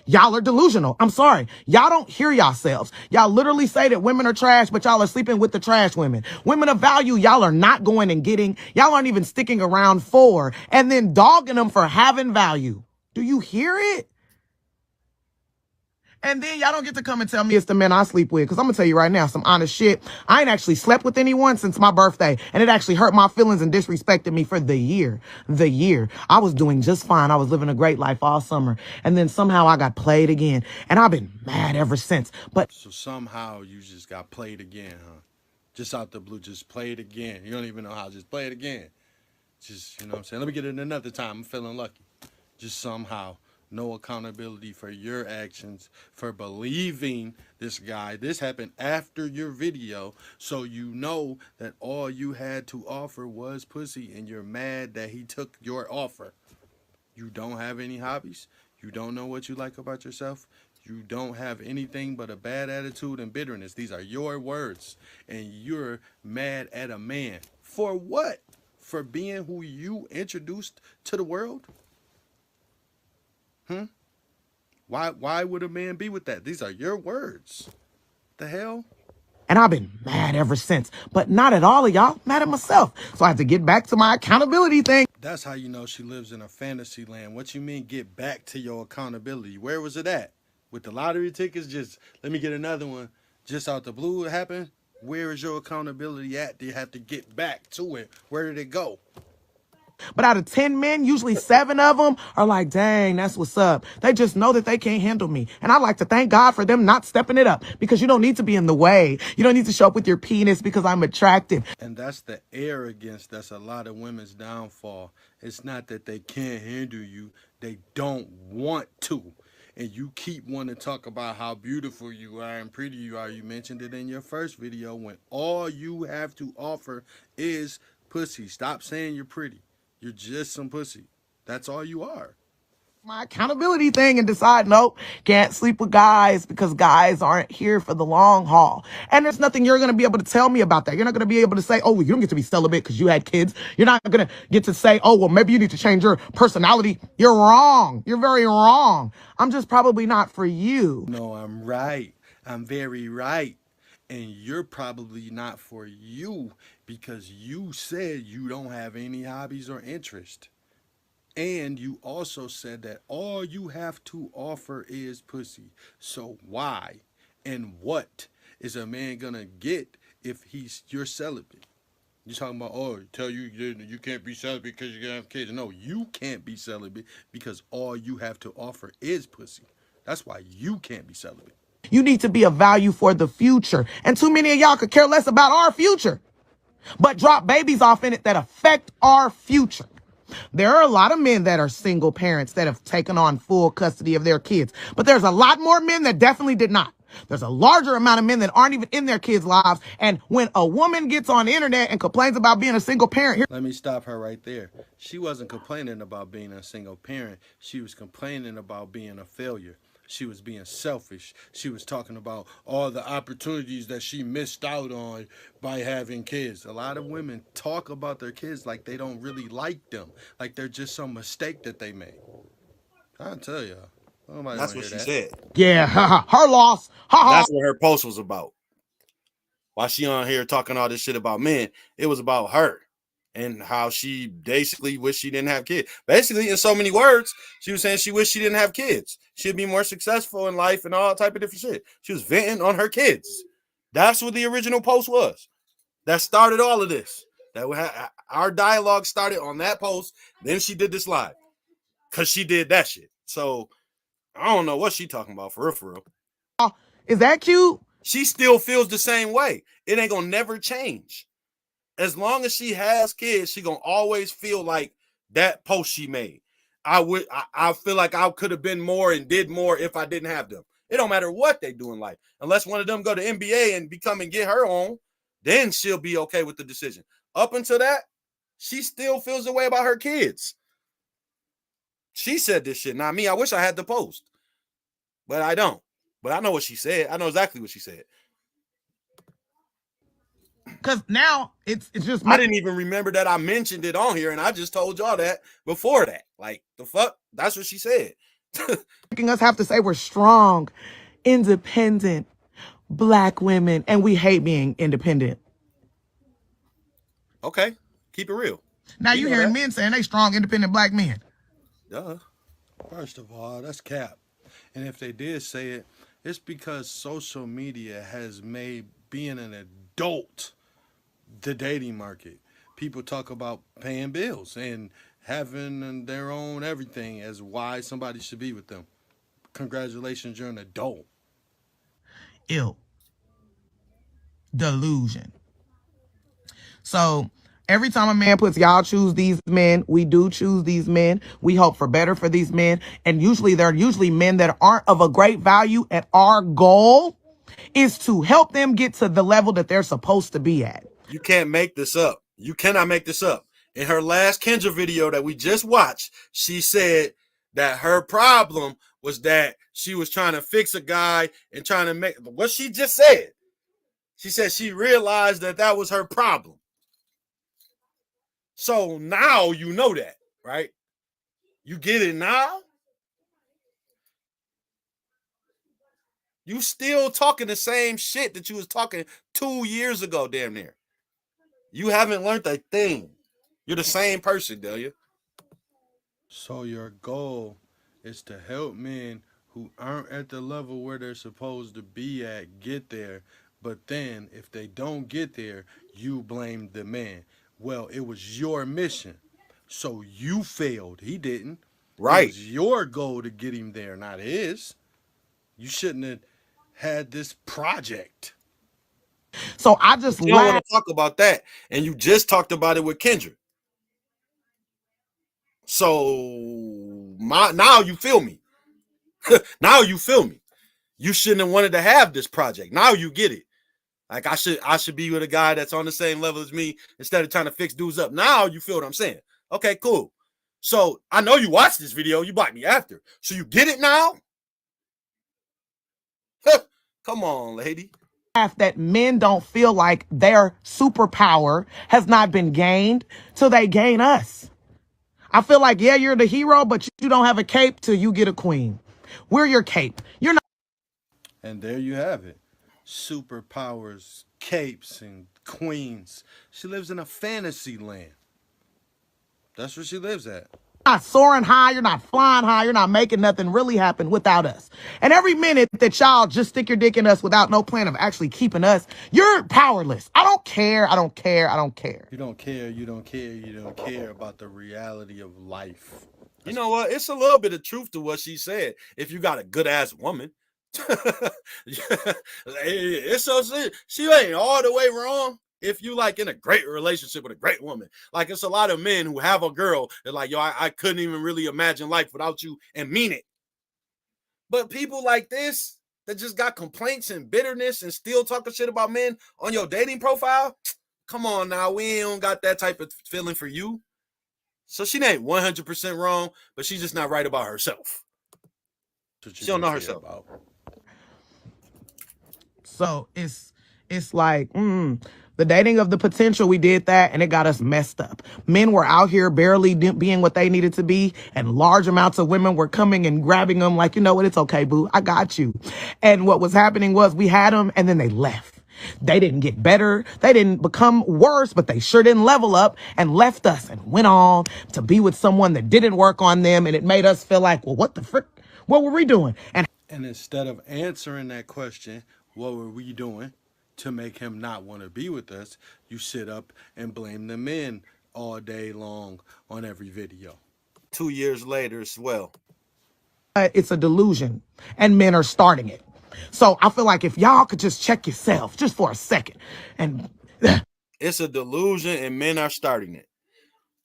Y'all are delusional. I'm sorry. Y'all don't hear yourselves. Y'all literally say that women are trash, but y'all are sleeping with the trash women. Women of value, y'all are not going and getting. Y'all aren't even sticking around for, and then dogging them for having value. Do you hear it? And then y'all don't get to come and tell me it's the men I sleep with, because I'm going to tell you right now, some honest shit. I ain't actually slept with anyone since my birthday, and it actually hurt my feelings and disrespected me for the year. I was doing just fine. I was living a great life all summer, and then somehow I got played again, and I've been mad ever since. But so somehow you just got played again, huh? Just out the blue, just played again. You don't even know how, just play it again. Just, you know what I'm saying? Let me get it another time. I'm feeling lucky. Just somehow. No accountability for your actions, for believing this guy. This happened after your video, so you know that all you had to offer was pussy, and you're mad that he took your offer. You don't have any hobbies. You don't know what you like about yourself. You don't have anything but a bad attitude and bitterness. These are your words, and you're mad at a man. For what? For being who you introduced to the world? Why would a man be with that? These are your words. The hell? And I've been mad ever since, but not at all of y'all. Mad at myself. So I had to get back to my accountability thing. That's how you know she lives in a fantasy land. What you mean get back to your accountability? Where was it at? With the lottery tickets, just let me get another one. Just out the blue it happened? Where is your accountability at? Do you have to get back to it? Where did it go? But out of 10 men, usually 7 of them are like, dang, that's what's up. They just know that they can't handle me. And I like to thank God for them not stepping it up, because you don't need to be in the way. You don't need to show up with your penis because I'm attractive. And that's the arrogance that's a lot of women's downfall. It's not that they can't handle you. They don't want to. And you keep wanting to talk about how beautiful you are and pretty you are. You mentioned it in your first video, when all you have to offer is pussy. Stop saying you're pretty. You're just some pussy. That's all you are. My accountability thing and decide, nope, can't sleep with guys because guys aren't here for the long haul. And there's nothing you're going to be able to tell me about that. You're not going to be able to say, oh, well, you don't get to be celibate because you had kids. You're not going to get to say, oh, well, maybe you need to change your personality. You're wrong. You're very wrong. I'm just probably not for you. No, I'm right. I'm very right. And you're probably not for you because you said you don't have any hobbies or interest. And you also said that all you have to offer is pussy. So why and what is a man gonna get if you're celibate? You're talking about, oh, tell you you can't be celibate because you're gonna have kids. No, you can't be celibate because all you have to offer is pussy. That's why you can't be celibate. You need to be a value for the future. And too many of y'all could care less about our future. but drop babies off in it that affect our future. There are a lot of men that are single parents that have taken on full custody of their kids, but there's a lot more men that definitely did not. There's a larger amount of men that aren't even in their kids' lives. And when a woman gets on the internet and complains about being a single parent, let me stop her right there. She wasn't complaining about being a single parent. She was complaining about being a failure. She was being selfish. She was talking about all the opportunities that she missed out on by having kids. A lot of women talk about their kids like they don't really like them, like they're just some mistake that they made. I'll tell y'all. That's what she said. yeah, her loss. That's what her post was about. While she on here talking all this shit about men, it was about her and how she basically wished she didn't have kids. Basically, in so many words, she was saying she wished she didn't have kids. She'd be more successful in life and all type of different shit. She was venting on her kids. That's what the original post was. That started all of this. Our dialogue started on that post. Then she did this live because she did that shit. So I don't know what she talking about for real. Is that cute? She still feels the same way. It ain't gonna never change. As long as she has kids, she gonna always feel like that post she made. I feel like I could have been more and did more if I didn't have them. It don't matter what they do in life. Unless one of them go to NBA and become and get her own, then she'll be okay with the decision. Up until that, she still feels the way about her kids. She said this shit, not me. I wish I had the post, but I don't. But I know what she said. I know exactly what she said. Because now it's just... I didn't even remember that I mentioned it on here, and I just told y'all that before that. Like, the fuck? That's what she said. Making us have to say we're strong, independent, Black women, and we hate being independent. Okay, keep it real. Now you hearing men saying they strong, independent Black men. Duh. First of all, that's cap. And if they did say it, it's because social media has made being an adult the dating market. People talk about paying bills and having their own everything as why somebody should be with them. Congratulations, you're an adult. Ew. Delusion. So every time a man puts y'all choose these men, we do choose these men. We hope for better for these men. And usually they're men that aren't of a great value. And our goal is to help them get to the level that they're supposed to be at. You can't make this up. You cannot make this up. In her last Kendra video that we just watched, she said that her problem was that she was trying to fix a guy and trying to make what she just said. She said she realized that that was her problem. So now you know that, right? You get it now? You still talking the same shit that you was talking 2 years ago, damn near. You haven't learned a thing. You're the same person, Delia. So your goal is to help men who aren't at the level where they're supposed to be at get there. But then if they don't get there, you blame the man. Well, it was your mission. So you failed. He didn't. Right. It was your goal to get him there, not his. You shouldn't have had this project. So I just you don't want to talk about that. And you just talked about it with Kendra. So now you feel me. Now you feel me. You shouldn't have wanted to have this project. Now you get it. Like I should be with a guy that's on the same level as me instead of trying to fix dudes up. Now you feel what I'm saying. Okay, cool. So I know you watched this video. You bought me after. So you get it now? Come on, lady. That men don't feel like their superpower has not been gained till they gain us. I feel like, yeah, you're the hero, but you don't have a cape till you get a queen. We're your cape. You're not. And there you have it. Superpowers, capes, and queens. She lives in a fantasy land. That's where she lives at. Not soaring high, you're not flying high, you're not making nothing really happen without us. And every minute that y'all just stick your dick in us without no plan of actually keeping us, you're powerless. I don't care, I don't care, I don't care. You don't care, you don't care, you don't care about the reality of life. You know what? It's a little bit of truth to what she said. If you got a good ass woman, it's so she ain't all the way wrong. If you like in a great relationship with a great woman, like it's a lot of men who have a girl that like, yo, I couldn't even really imagine life without you and mean it. But people like this that just got complaints and bitterness and still talking shit about men on your dating profile, come on now, we don't got that type of feeling for you. So she ain't 100% wrong, but she's just not right about herself. She don't know herself. So it's like, the dating of the potential, we did that and it got us messed up. Men were out here barely being what they needed to be, and large amounts of women were coming and grabbing them like, you know what, it's okay, boo, I got you. And what was happening was we had them and then they left. They didn't get better. They didn't become worse, but they sure didn't level up and left us and went on to be with someone that didn't work on them. And it made us feel like, well, what the frick? What were we doing? And instead of answering that question, what were we doing to make him not want to be with us, you sit up and blame the men all day long on every video. 2 years later as well. It's a delusion, and men are starting it. So I feel like if y'all could just check yourself just for a second. And it's a delusion and men are starting it.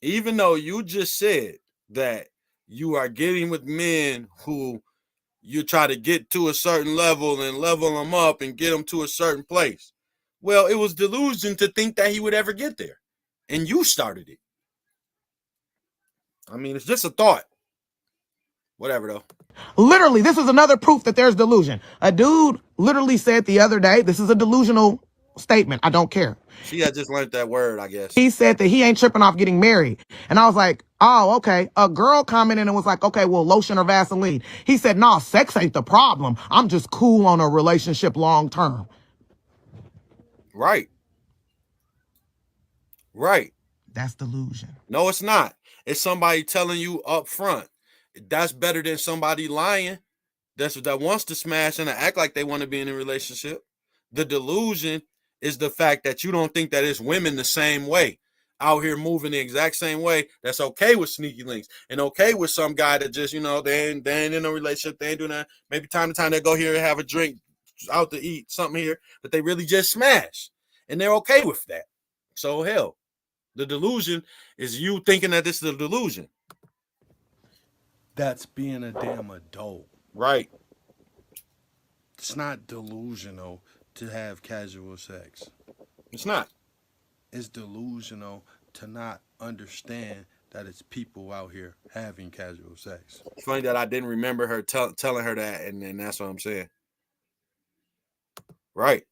Even though you just said that you are getting with men who you try to get to a certain level and level them up and get them to a certain place. Well, it was delusion to think that he would ever get there. And you started it. I mean, it's just a thought. Whatever, though. Literally, this is another proof that there's delusion. A dude literally said the other day, this is a delusional statement, I don't care. She had just learned that word, I guess. He said that he ain't tripping off getting married. And I was like, oh, okay. A girl commented and was like, okay, well, lotion or Vaseline. He said, no, sex ain't the problem. I'm just cool on a relationship long term. Right. Right. That's delusion. No, it's not. It's somebody telling you up front. That's better than somebody lying. That wants to smash and act like they want to be in a relationship. The delusion is the fact that you don't think that it's women the same way, out here moving the exact same way. That's okay with sneaky links and okay with some guy that just, they ain't in a relationship. They ain't doing that. Maybe time to time they go here and have a drink, out to eat something here, but they really just smash and they're okay with that. So hell, the delusion is you thinking that this is a delusion. That's being a damn adult. Right. It's not delusional to have casual sex. It's not. It's delusional to not understand that it's people out here having casual sex. It's funny that I didn't remember her telling her that, and that's what I'm saying. Right.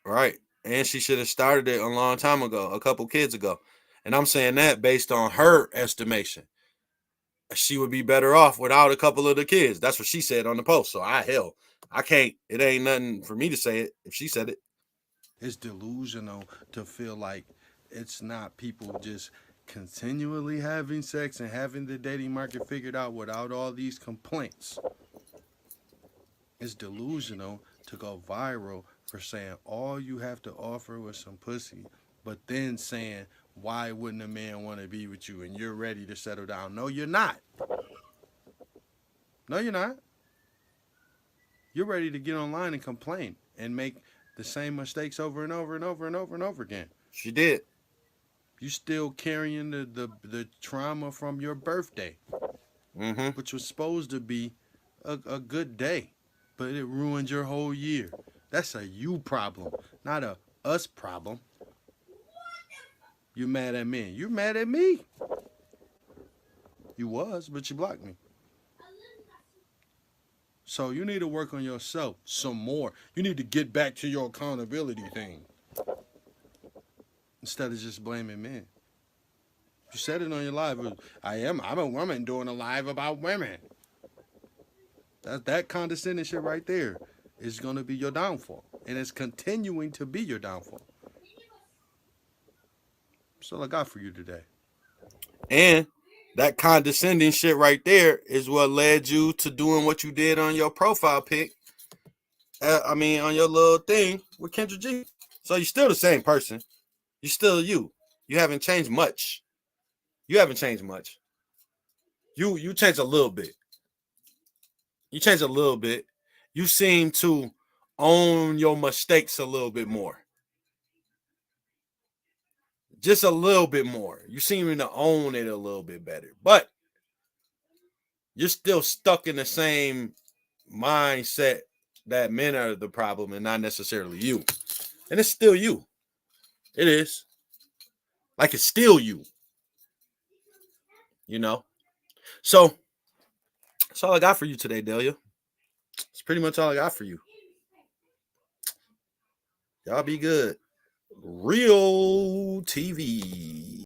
Right. And she should have started it a long time ago, a couple kids ago. And I'm saying that based on her estimation. She would be better off without a couple of the kids. That's what she said on the post. So I can't. It ain't nothing for me to say it if she said it. It's delusional to feel like it's not people just continually having sex and having the dating market figured out without all these complaints. It's delusional to go viral for saying all you have to offer was some pussy, but then saying, why wouldn't a man want to be with you and you're ready to settle down? No, you're not. No, you're not. You're ready to get online and complain and make the same mistakes over and over and over and over and over again. She did. You still carrying the trauma from your birthday, which was supposed to be a good day, but it ruined your whole year. That's a you problem, not a us problem. You mad at me. You're mad at me. You was, but you blocked me. So you need to work on yourself some more. You need to get back to your accountability thing. Instead of just blaming men. You said it on your live. I'm a woman doing a live about women. That condescending shit right there is going to be your downfall. And it's continuing to be your downfall. That's all I got for you today. And that condescending shit right there is what led you to doing what you did on your profile pic. On your little thing with Kendra G. So you're still the same person. You're still you. You haven't changed much. You haven't changed much. You changed a little bit. You changed a little bit. You seem to own your mistakes a little bit more. Just a little bit more. You seem to own it a little bit better. But you're still stuck in the same mindset that men are the problem and not necessarily you. And it's still you. It is. Like it's still you. You know? So that's all I got for you today, Delia. It's pretty much all I got for you. Y'all be good. Real TV.